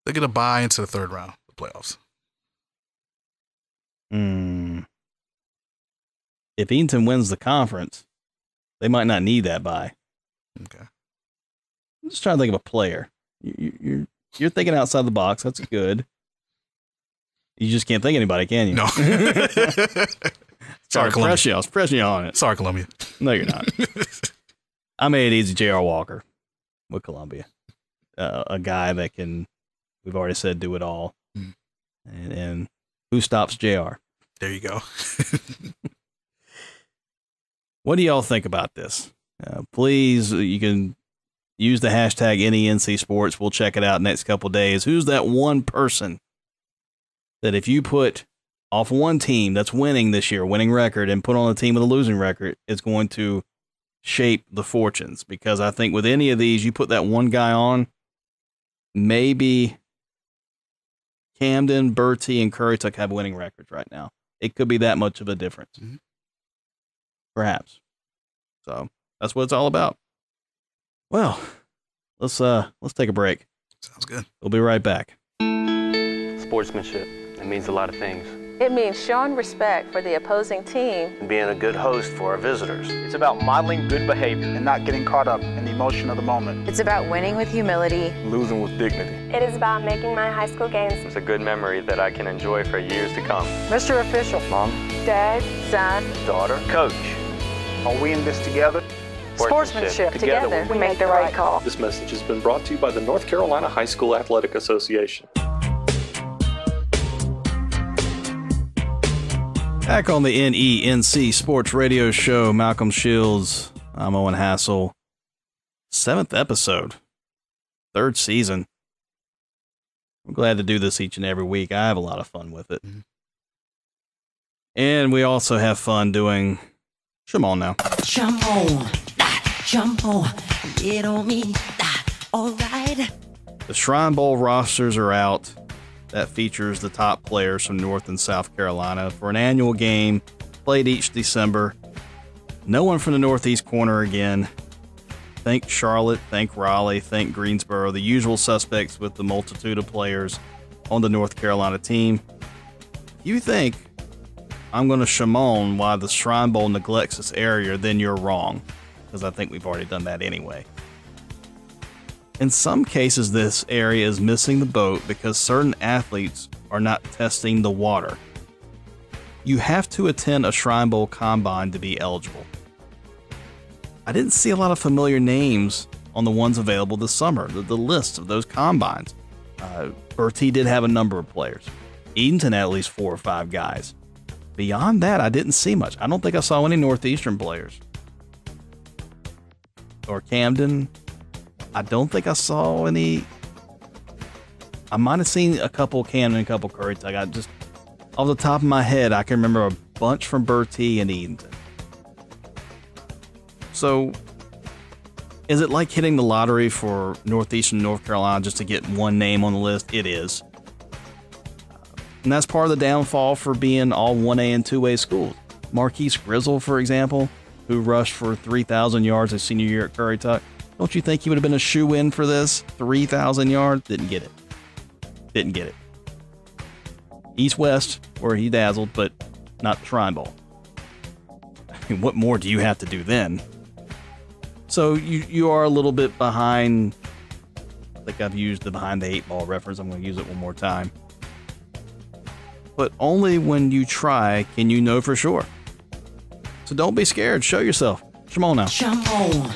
going to buy into the third round of the playoffs. If Eaton wins the conference, they might not need that bye. Okay. I'm just trying to think of a player. You're thinking outside the box. That's good. You just can't think of anybody, can you? No. Sorry, Columbia. I was pressing you on it. Sorry, Columbia. No, you're not. I made it easy. J.R. Walker with Columbia. A guy that can, we've already said, do it all. And who stops J.R.? There you go. What do y'all think about this? Please, you can use the hashtag NENC Sports. We'll check it out next couple of days. Who's that one person that if you put off one team that's winning this year, winning record, and put on a team with a losing record, is going to shape the fortunes? Because I think with any of these, you put that one guy on, maybe Camden, Bertie, and Currituck have winning records right now. It could be that much of a difference. Perhaps. So that's what it's all about. Well, let's take a break. Sounds good. We'll be right back. Sportsmanship. It means a lot of things. It means showing respect for the opposing team and being a good host for our visitors. It's about modeling good behavior and not getting caught up in the emotion of the moment. It's about winning with humility, losing with dignity. It is about making my high school games. It's a good memory that I can enjoy for years to come. Mr. Official. Mom. Dad. Son. Daughter. Coach. Are we in this together? Sportsmanship. Together we make the right call. This message has been brought to you by the North Carolina High School Athletic Association. Back on the NENC Sports Radio Show, Malcolm Shields. I'm Owen Hassel. 7th episode. 3rd season. I'm glad to do this each and every week. I have a lot of fun with it. And we also have fun doing Shimon now. Jump on, get on me, all right. The Shrine Bowl rosters are out. That features the top players from North and South Carolina for an annual game played each December. No one from the Northeast corner again. Think Charlotte, think Raleigh, think Greensboro, the usual suspects with the multitude of players on the North Carolina team. If you think I'm going to Shimon why the Shrine Bowl neglects this area, then you're wrong, because I think we've already done that anyway. In some cases, this area is missing the boat because certain athletes are not testing the water. You have to attend a Shrine Bowl combine to be eligible. I didn't see a lot of familiar names on the ones available this summer, the list of those combines. Bertie did have a number of players. Eaton had at least 4 or 5 guys. Beyond that, I didn't see much. I don't think I saw any Northeastern players. Or Camden. I don't think I saw any. I might have seen a couple Camden, a couple Currituck. I just, off the top of my head, I can remember a bunch from Bertie and Eaton. So, is it like hitting the lottery for Northeastern North Carolina just to get one name on the list? It is. And that's part of the downfall for being all 1A and 2A schools. Marquise Grizzle, for example, who rushed for 3,000 yards his senior year at Currituck. Don't you think he would have been a shoe-in for this? 3,000 yards? Didn't get it. East-West, where he dazzled, but not the Shrine Bowl. I mean, what more do you have to do then? So you are a little bit behind. I think I've used the behind the 8 ball reference. I'm going to use it one more time. But only when you try can you know for sure. So don't be scared. Show yourself. Come on now. Jump on.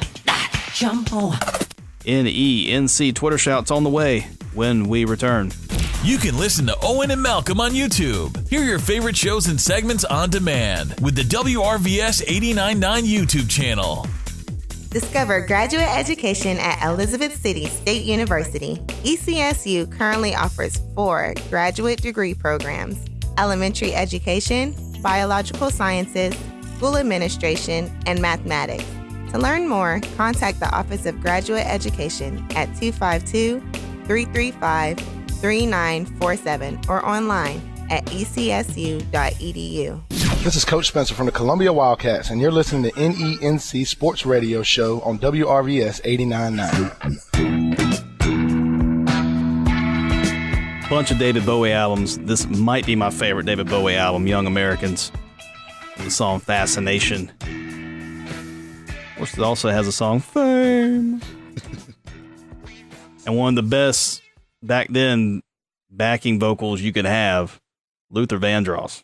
NENC Twitter shouts on the way when we return. You can listen to Owen and Malcolm on YouTube. Hear your favorite shows and segments on demand with the WRVS 89.9 YouTube channel. Discover graduate education at Elizabeth City State University. ECSU currently offers 4 graduate degree programs: elementary education, biological sciences, school administration, and mathematics. To learn more, contact the Office of Graduate Education at 252-335-3947 or online at ecsu.edu. This is Coach Spencer from the Columbia Wildcats, and you're listening to NENC Sports Radio Show on WRVS 89.9. Bunch of David Bowie albums. This might be my favorite David Bowie album, Young Americans. The song Fascination. Of course, it also has a song, Fame. And one of the best, back then, backing vocals you could have, Luther Vandross.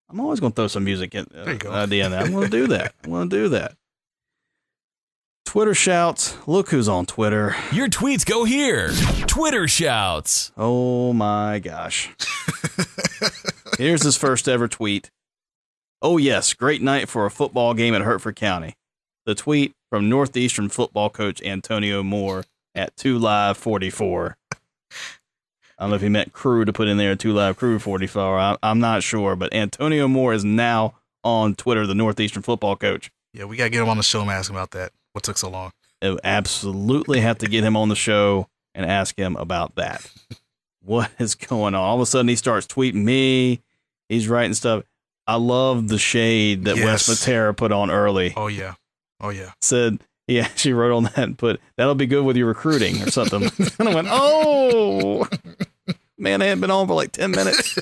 I'm always going to throw some music idea in there. I'm going to do that. Twitter shouts. Look who's on Twitter. Your tweets go here. Twitter shouts. Oh, my gosh. Here's his first ever tweet. Oh, yes, great night for a football game at Hertford County. The tweet from Northeastern football coach Antonio Moore at 2Live44. I don't know if he meant crew to put in there, 2Live Crew 44. I'm not sure, but Antonio Moore is now on Twitter, the Northeastern football coach. Yeah, we got to get him on the show and ask him about that. What took so long? Absolutely have to get him on the show and ask him about that. What is going on? All of a sudden, he starts tweeting me. He's writing stuff. I love the shade that Wes Matera put on early. Oh, yeah. Said, he actually wrote on that and put, that'll be good with your recruiting or something. And I went, oh, man, I hadn't been on for like 10 minutes.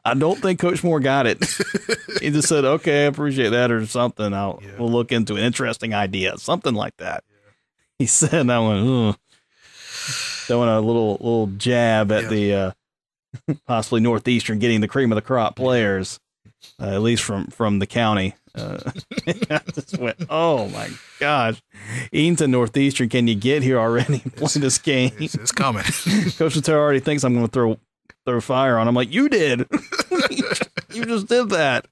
I don't think Coach Moore got it. He just said, okay, I appreciate that or something. We'll look into an interesting idea, something like that. Yeah. He said, I went, ugh. Throwing a little jab at the possibly Northeastern getting the cream of the crop players, at least from the county. I just went, oh my gosh. Eaton Northeastern, can you get here already and play this game? It's coming. Coach Matera already thinks I'm going to throw fire on him. Like, you did. You just did that.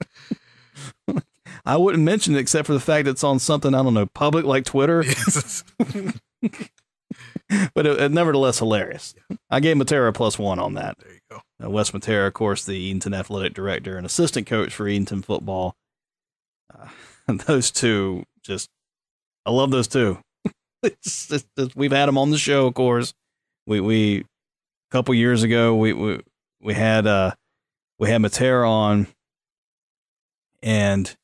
I wouldn't mention it except for the fact it's on something, I don't know, public like Twitter. Yes. But it nevertheless hilarious. I gave Matera +1 on that. There you go. Wes Matera, of course, the Eaton athletic director and assistant coach for Eaton football. Those two, I love those two. We've had them on the show, of course. We a couple years ago, we had Matera on, and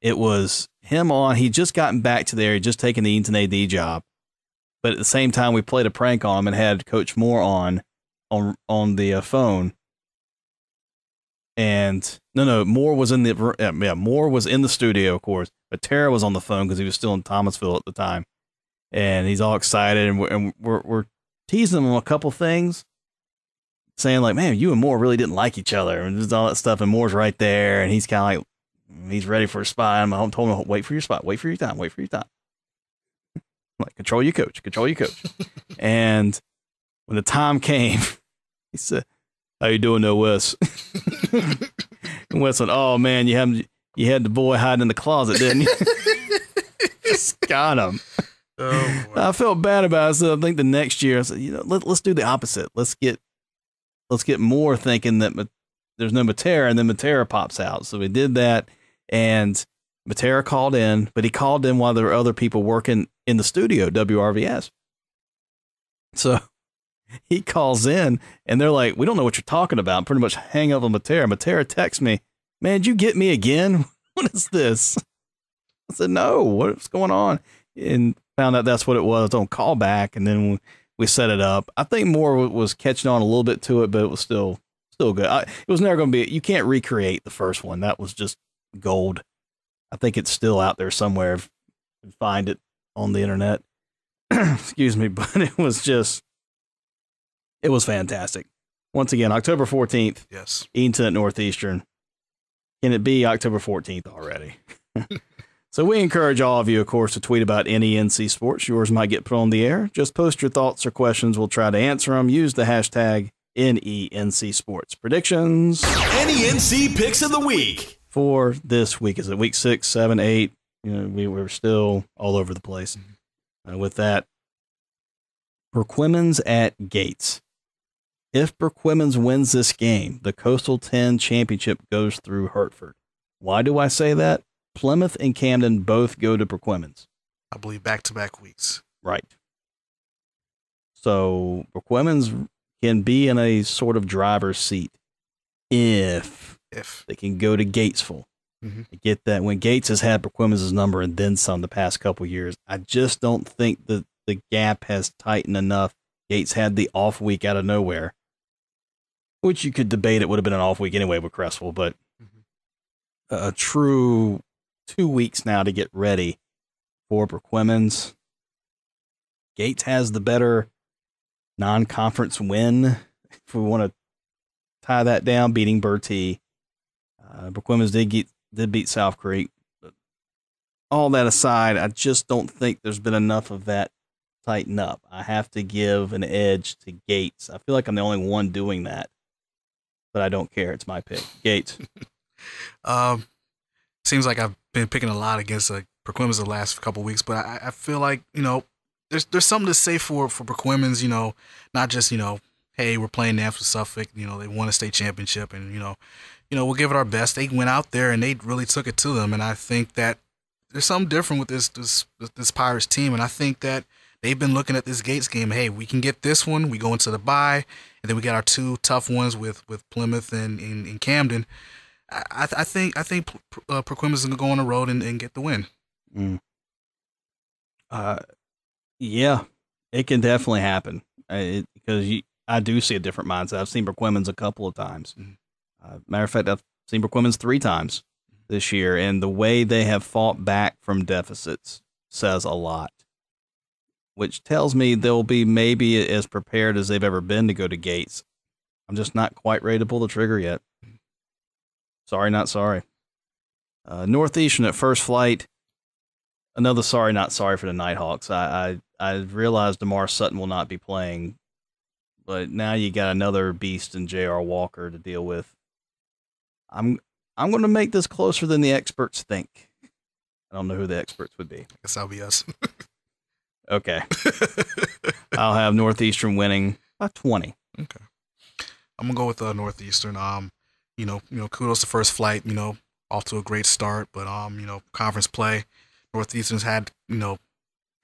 it was him on. He'd just gotten back to there. He'd just taken the Eaton AD job. But at the same time, we played a prank on him and had Coach Moore on the phone. And Moore was in Moore was in the studio, of course. But Tara was on the phone because he was still in Thomasville at the time, and he's all excited, and we're teasing him a couple things, saying like, "Man, you and Moore really didn't like each other," and just all that stuff. And Moore's right there, and he's kind of like, he's ready for a spot. I told him, "Wait for your spot. Wait for your time. Wait for your time." Like, control your coach. And when the time came, he said, "How you doing, Wes?" And Wes went, "Oh man, you had the boy hiding in the closet, didn't you?" Just got him. Oh, I felt bad about it. So I think the next year I said, let's do the opposite. Let's get Moore thinking that there's no Matera, and then Matera pops out. So we did that, and Matera called in, but he called in while there were other people working in the studio, WRVS. So he calls in, and they're like, "We don't know what you're talking about." Pretty much hang up on Matera. Matera texts me, "Man, did you get me again? What is this?" I said, "No, what's going on?" And found out that's what it was on callback, and then we set it up. I think Moore was catching on a little bit to it, but it was still good. It was never going to be, you can't recreate the first one. That was just gold. I think it's still out there somewhere. If you can find it on the internet. Excuse me, but it was fantastic. Once again, October 14th. Yes. Eaton at Northeastern. Can it be October 14th already? So we encourage all of you, of course, to tweet about NENC Sports. Yours might get put on the air. Just post your thoughts or questions. We'll try to answer them. Use the hashtag NENC Sports. Predictions. NENC Picks of the Week. For this week. Is it week 6, 7, 8? We were still all over the place. With that, Perquimans at Gates. If Perquimans wins this game, the Coastal 10 championship goes through Hertford. Why do I say that? Plymouth and Camden both go to Perquimans. I believe back-to-back weeks. Right. So Perquimans can be in a sort of driver's seat if they can go to Gatesville. Mm-hmm. Get that. When Gates has had Perquimans' number and then some the past couple years, I just don't think that the gap has tightened enough. Gates had the off week out of nowhere, which you could debate. It would have been an off week anyway with Cresswell, but a true 2 weeks now to get ready for Perquimans. Gates has the better non-conference win, if we want to tie that down, beating Bertie. Perquimans did beat South Creek. But all that aside, I just don't think there's been enough of that tighten up. I have to give an edge to Gates. I feel like I'm the only one doing that, but I don't care. It's my pick. Gates. Seems like I've been picking a lot against Perquimans the last couple of weeks, but I feel like, there's something to say for Perquimans, not just, hey, we're playing Nance with Suffolk, they won a state championship, and, we'll give it our best. They went out there and they really took it to them, and I think that there's something different with this Pirates team, and I think that they've been looking at this Gates game. Hey, we can get this one. We go into the bye, and then we got our two tough ones with Plymouth and Camden. I think Perquimans is going to go on the road and get the win. Yeah, it can definitely happen because I do see a different mindset. I've seen Perquimans a couple of times. Matter of fact, I've seen Perquimans 3 times this year, and the way they have fought back from deficits says a lot, which tells me they'll be maybe as prepared as they've ever been to go to Gates. I'm just not quite ready to pull the trigger yet. Sorry, not sorry. Northeastern at First Flight. Another sorry, not sorry for the Nighthawks. I realized DeMar Sutton will not be playing, but now you got another beast in J.R. Walker to deal with. I'm going to make this closer than the experts think. I don't know who the experts would be. I guess that'll be us. Okay. I'll have Northeastern winning by 20. Okay. I'm gonna go with Northeastern. Kudos to First Flight. Off to a great start, but conference play, Northeastern's had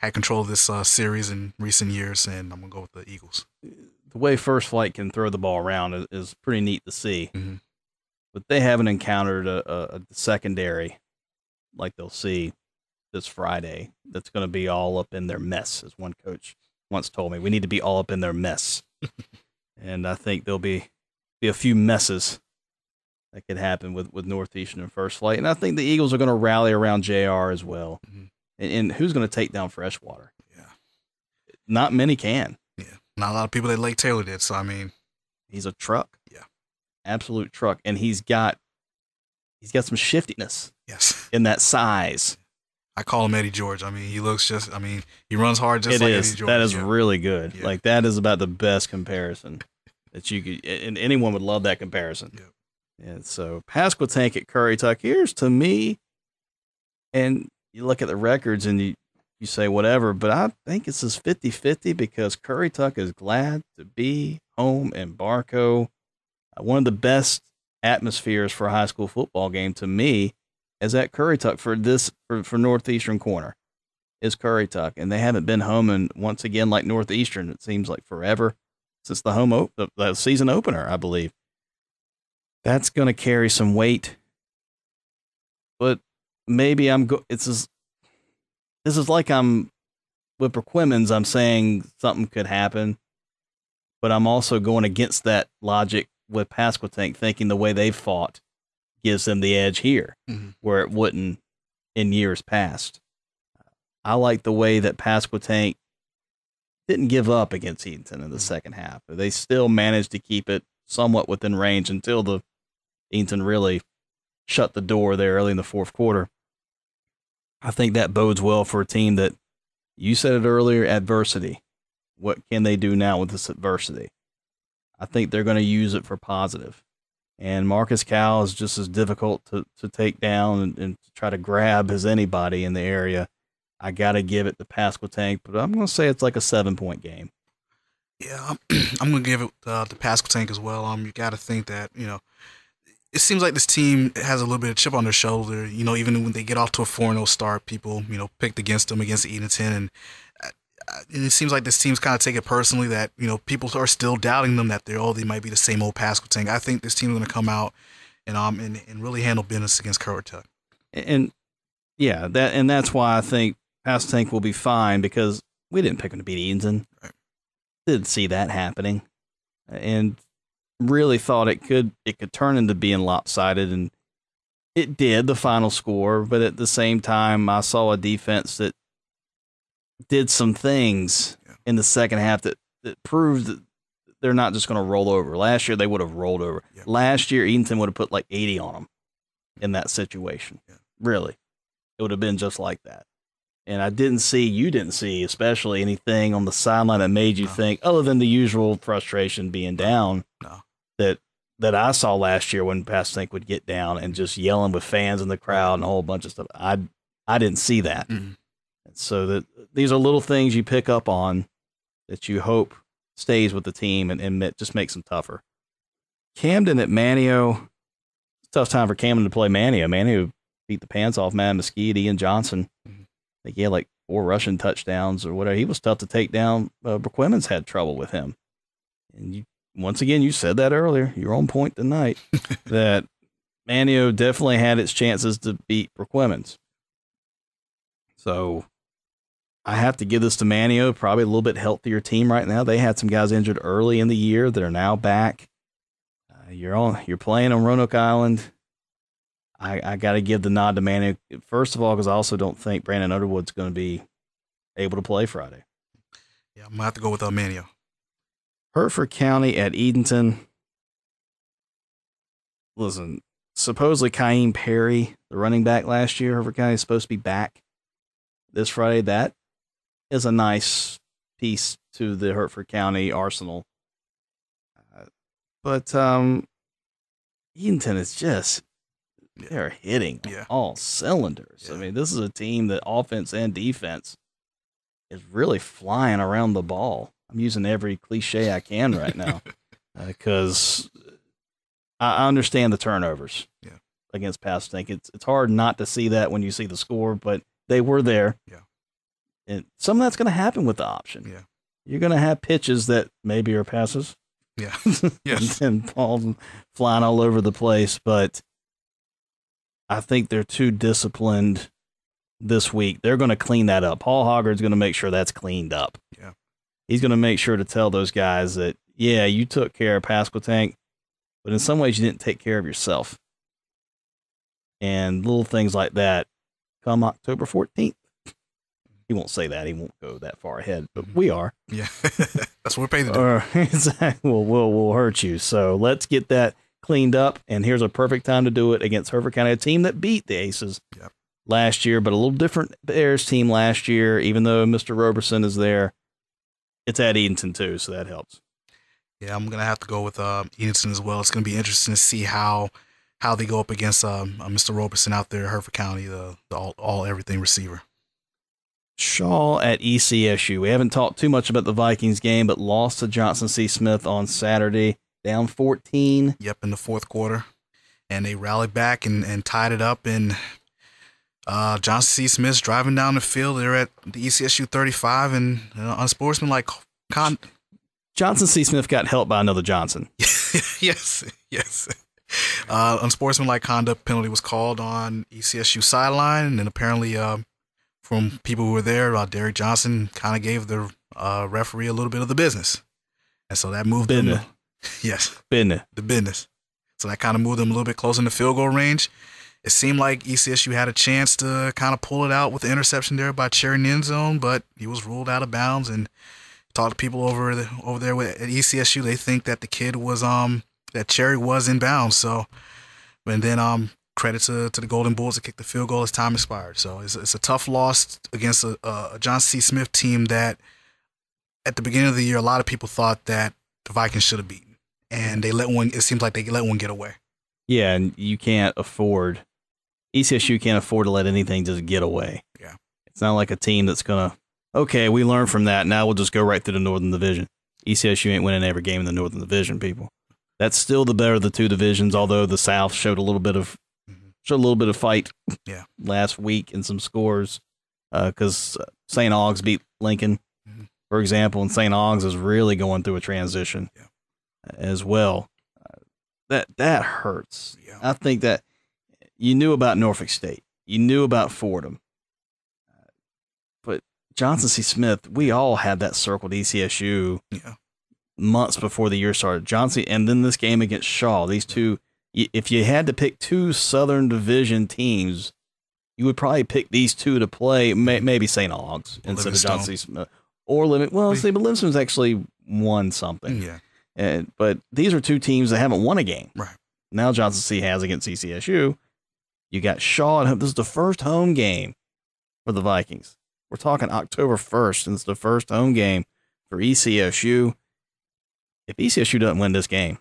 control of this series in recent years, and I'm gonna go with the Eagles. The way First Flight can throw the ball around is pretty neat to see, Mm-hmm. but they haven't encountered a secondary like they'll see this Friday. That's going to be all up in their mess, as one coach once told me. We need to be all up in their mess, and I think there'll be a few messes that could happen with Northeastern and First Flight. And I think the Eagles are going to rally around JR as well. Mm-hmm. And who's going to take down Freshwater? Yeah. Not many can. Yeah. Not a lot of people that Lake Taylor did. So, he's a truck. Yeah. Absolute truck. And he's got some shiftiness. Yes. In that size. I call him Eddie George. He looks he runs hard just like Eddie George. That is really good. Yeah. Like, that is about the best comparison that you could, and anyone would love that comparison. Yeah. And so Pasquotank at Currituck, here's to me, and you look at the records and you say whatever, but I think it's 50-50 because Currituck is glad to be home in Barco. One of the best atmospheres for a high school football game to me is at Currituck for Northeastern Corner is Currituck, and they haven't been home, and once again, like Northeastern, it seems like forever since the season opener, I believe. That's going to carry some weight, but maybe this is like I'm with Perquimans. I'm saying something could happen, but I'm also going against that logic with Pasquotank, thinking the way they've fought gives them the edge here, mm-hmm. where it wouldn't in years past. I like the way that Pasquotank didn't give up against Eaton in the second half. They still managed to keep it somewhat within range until the Eaton really shut the door there early in the fourth quarter. I think that bodes well for a team that, you said it earlier, adversity. What can they do now with this adversity? I think they're going to use it for positive. And Marcus Cal is just as difficult to take down and to try to grab as anybody in the area. I got to give it to Pasquotank, but I'm going to say it's like a 7-point game. Yeah, I'm going to give it to Pasquotank as well. You got to think that, it seems like this team has a little bit of chip on their shoulder. Even when they get off to a 4-0 start, people, picked against them against Eaton. And it seems like this team's kind of take it personally that, people are still doubting them that they might be the same old Pasquotank. I think this team is going to come out and really handle business against Currituck. And yeah, that's why I think Pasquotank will be fine, because we didn't pick them to beat Eaton. Right. Didn't see that happening. And really thought it could turn into being lopsided, and it did, the final score, but at the same time I saw a defense that did some things in the second half that proved that they're not just going to roll over. Last year they would have rolled over. Yeah. Last year Eaton would have put like 80 on them in that situation. Yeah. Really. It would have been just like that. And you didn't see especially anything on the sideline that made you think, other than the usual frustration being down, that I saw last year when Pasquotank would get down and just yelling with fans in the crowd and a whole bunch of stuff. I didn't see that. Mm-hmm. So these are little things you pick up on that you hope stays with the team and just makes them tougher. Camden at Manteo, tough time for Camden to play Manteo. Manteo beat the pants off Matt Mesquite, Ian Johnson. Mm-hmm. I think he had like 4 rushing touchdowns or whatever. He was tough to take down. Perquimans had trouble with him. And once again, you said that earlier. You're on point tonight that Manteo definitely had its chances to beat Perquimans. So I have to give this to Manteo, probably a little bit healthier team right now. They had some guys injured early in the year that are now back. You're playing on Roanoke Island. I got to give the nod to Manteo, first of all, because I also don't think Brandon Underwood's going to be able to play Friday. Yeah, I'm going to have to go with Manteo. Hertford County at Eaton. Listen, supposedly Kaim Perry, the running back last year, Hertford County is supposed to be back this Friday. That is a nice piece to the Hertford County arsenal. But Eaton is just, they're hitting on all cylinders. Yeah. I mean, this is a team that offense and defense is really flying around the ball. I'm using every cliche I can right now. because I understand the turnovers against Pasco. It's hard not to see that when you see the score, but they were there. Yeah. And some of that's going to happen with the option. Yeah. You're going to have pitches that maybe are passes. Yeah. Yes. and balls flying all over the place, but I think they're too disciplined this week. They're going to clean that up. Paul Hoggard's going to make sure that's cleaned up. Yeah. He's going to make sure to tell those guys that, yeah, you took care of Pasquotank, but in some ways you didn't take care of yourself. And little things like that come October 14th. He won't say that. He won't go that far ahead, but we are. Yeah. That's what we're paid to do. Exactly. We'll hurt you. So let's get that cleaned up. And here's a perfect time to do it against Hereford County, a team that beat the Aces last year, but a little different Bears team last year, even though Mr. Roberson is there. It's at Eaton too, so that helps. Yeah, I'm going to have to go with Eaton as well. It's going to be interesting to see how they go up against Mr. Roberson out there at Hereford County, the all-everything receiver. Shaw at ECSU. We haven't talked too much about the Vikings game, but lost to Johnson C. Smith on Saturday, down 14. Yep, in the fourth quarter. And they rallied back and tied it up. And Johnson C. Smith's driving down the field. They're at the ECSU 35 and unsportsmanlike conduct. Johnson C. Smith got helped by another Johnson. Yes. Unsportsmanlike conduct penalty was called on ECSU sideline, and apparently from people who were there, Derek Johnson kind of gave the referee a little bit of the business. And so that moved them. Yes. Business. The business. So that kind of moved them a little bit closer in the field goal range. It seemed like ECSU had a chance to kind of pull it out with the interception there by Cherry in the end zone, but he was ruled out of bounds. And talked to people over there at ECSU. They think that the kid was that Cherry was in bounds. So, and then credit to the Golden Bulls to kick the field goal as time expired. So it's a tough loss against a John C. Smith team that at the beginning of the year, a lot of people thought that the Vikings should have beaten, and it seems like they let one get away. Yeah, and ECSU can't afford to let anything just get away. Yeah. It's not like a team that's going to, okay, we learned from that. Now we'll just go right through the Northern Division. ECSU ain't winning every game in the Northern Division, people. That's still the better of the two divisions, although the South showed a little bit of fight last week in some scores because St. Augs beat Lincoln, for example, and St. Augs is really going through a transition as well. That hurts. Yeah. I think that you knew about Norfolk State. You knew about Fordham. But Johnson C. Smith, we all had that circled ECSU months before the year started. Johnson, and then this game against Shaw, these two, if you had to pick two Southern Division teams, you would probably pick these two to play, maybe St. Augs instead of Johnson C. Smith. Or Livingston. Well, see, but Livingston's actually won something. Yeah. But these are two teams that haven't won a game. Right. Now Johnson C. has against ECSU. You got Shaw at home. This is the first home game for the Vikings. We're talking October 1st, and it's the first home game for ECSU. If ECSU doesn't win this game,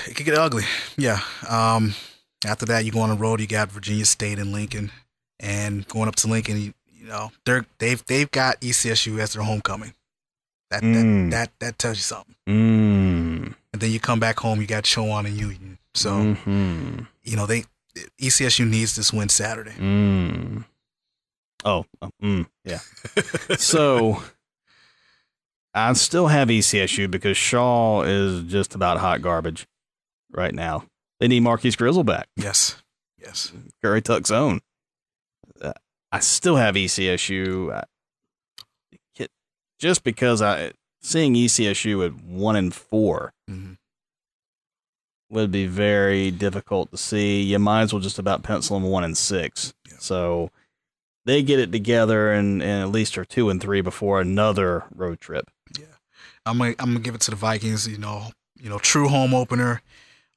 it could get ugly. Yeah. After that, you go on the road. You got Virginia State and Lincoln, and going up to Lincoln, they've got ECSU as their homecoming. That tells you something. And then you come back home, you got Chowan and Eaton. So ECSU needs this win Saturday. Yeah. So I still have ECSU because Shaw is just about hot garbage right now. They need Marquise Grizzle back. Yes. Curry Tuck's own. I still have ECSU just because seeing ECSU at 1-4 would be very difficult to see. You might as well just about pencil them 1-6. Yeah. So they get it together and at least are 2-3 before another road trip. Yeah, I'm gonna give it to the Vikings. True home opener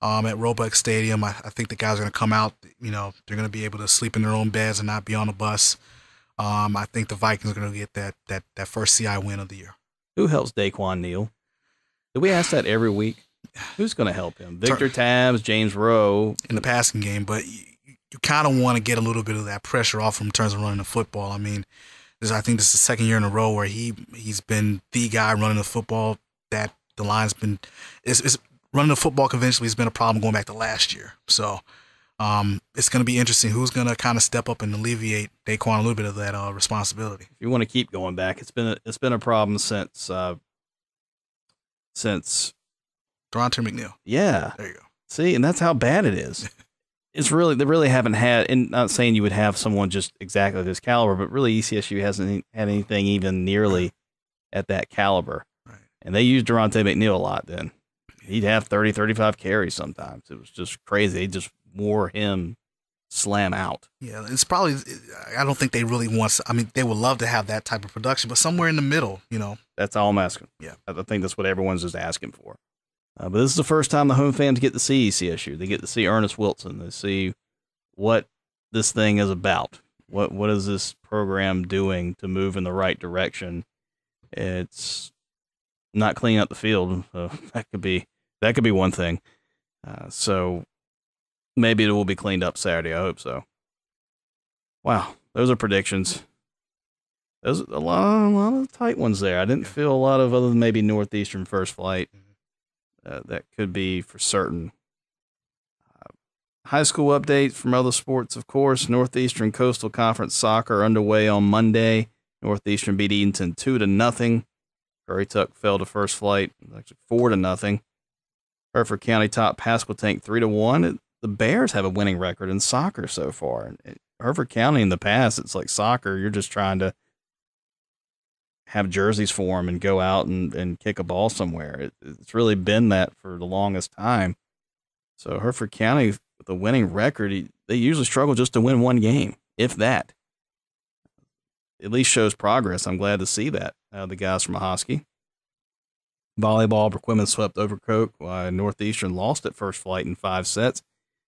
at Roebuck Stadium. I think the guys are gonna come out. They're gonna be able to sleep in their own beds and not be on a bus. I think the Vikings are gonna get that first CI win of the year. Who helps Daquan Neal? Do we ask that every week? Who's going to help him? Victor Tabbs, James Rowe. In the passing game, but you kind of want to get a little bit of that pressure off him in terms of running the football. I mean, I think this is the second year in a row where he's been the guy running the football that the line's been it's running the football conventionally has been a problem going back to last year. So it's going to be interesting who's going to kind of step up and alleviate Daquan a little bit of that responsibility. If you want to keep going back, it's been a problem since Durante McNeil. Yeah, there you go. See, and that's how bad it is. It's really, they really haven't had, and not saying you would have someone just exactly this caliber, but really ECSU hasn't had anything even nearly at that caliber. Right. And they used Durante McNeil a lot then. He'd have 30, 35 carries sometimes. It was just crazy. They just wore him slam out. Yeah, it's probably, I don't think they really want, I mean, they would love to have that type of production, but somewhere in the middle, you know. That's all I'm asking. Yeah. I think that's what everyone's just asking for. But this is the first time the home fans get to see ECSU. They get to see Ernest Wilson. They see what this thing is about. What is this program doing to move in the right direction? It's not cleaning up the field. That could be one thing. So maybe it will be cleaned up Saturday. I hope so. Wow, those are predictions. There's a lot of tight ones there. I didn't feel a lot of other than maybe Northeastern First Flight. That could be for certain. High school updates from other sports, of course. Northeastern Coastal Conference soccer underway on Monday. Northeastern beat Eaton 2-0. Currituck fell to First Flight, actually 4-0. Hereford County topped Pasquotank 3-1. The Bears have a winning record in soccer so far. Hereford County in the past, it's like soccer. You're just trying to have jerseys for them and go out and kick a ball somewhere. It's really been that for the longest time. So Hereford County, with a winning record, they usually struggle just to win one game, if that. At least shows progress. I'm glad to see that. The guys from Ahoskie. Volleyball, Burquerque swept Overcoat while Northeastern lost at First Flight in 5 sets.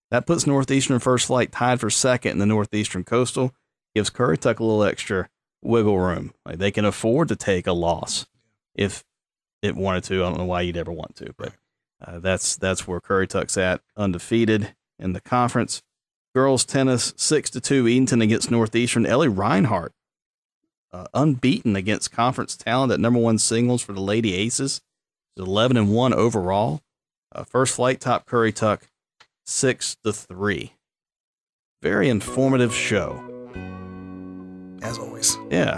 That puts Northeastern and First Flight tied for second in the Northeastern Coastal. Gives Currituck a little extra wiggle room. Like they can afford to take a loss if it wanted to. I don't know why you'd ever want to, but that's where Currituck's at, undefeated in the conference. Girls tennis 6-2 Eaton against Northeastern. Ellie Reinhardt unbeaten against conference talent at #1 singles for the Lady Aces. 11-1 overall. First Flight top Currituck 6-3. Very informative show. As always. Yeah.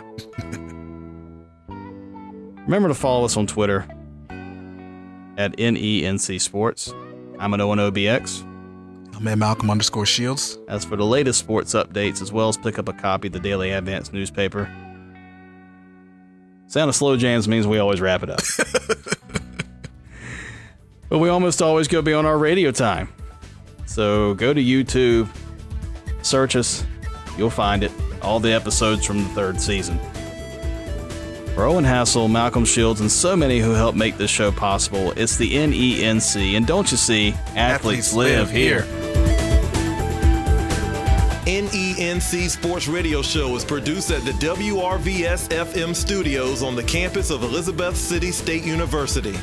Remember to follow us on Twitter at NENC Sports. I'm at ONOBX. I'm at Malcolm_Shields. As for the latest sports updates, as well as pick up a copy of the Daily Advance newspaper. Sound of slow jams means we always wrap it up. But we almost always go beyond our radio time. So go to YouTube, search us, you'll find it. All the episodes from the 3rd season. For Owen Hassel, Malcolm Shields, and so many who help make this show possible, it's the NENC. And don't you see, athletes live here. NENC Sports Radio Show is produced at the WRVS-FM studios on the campus of Elizabeth City State University.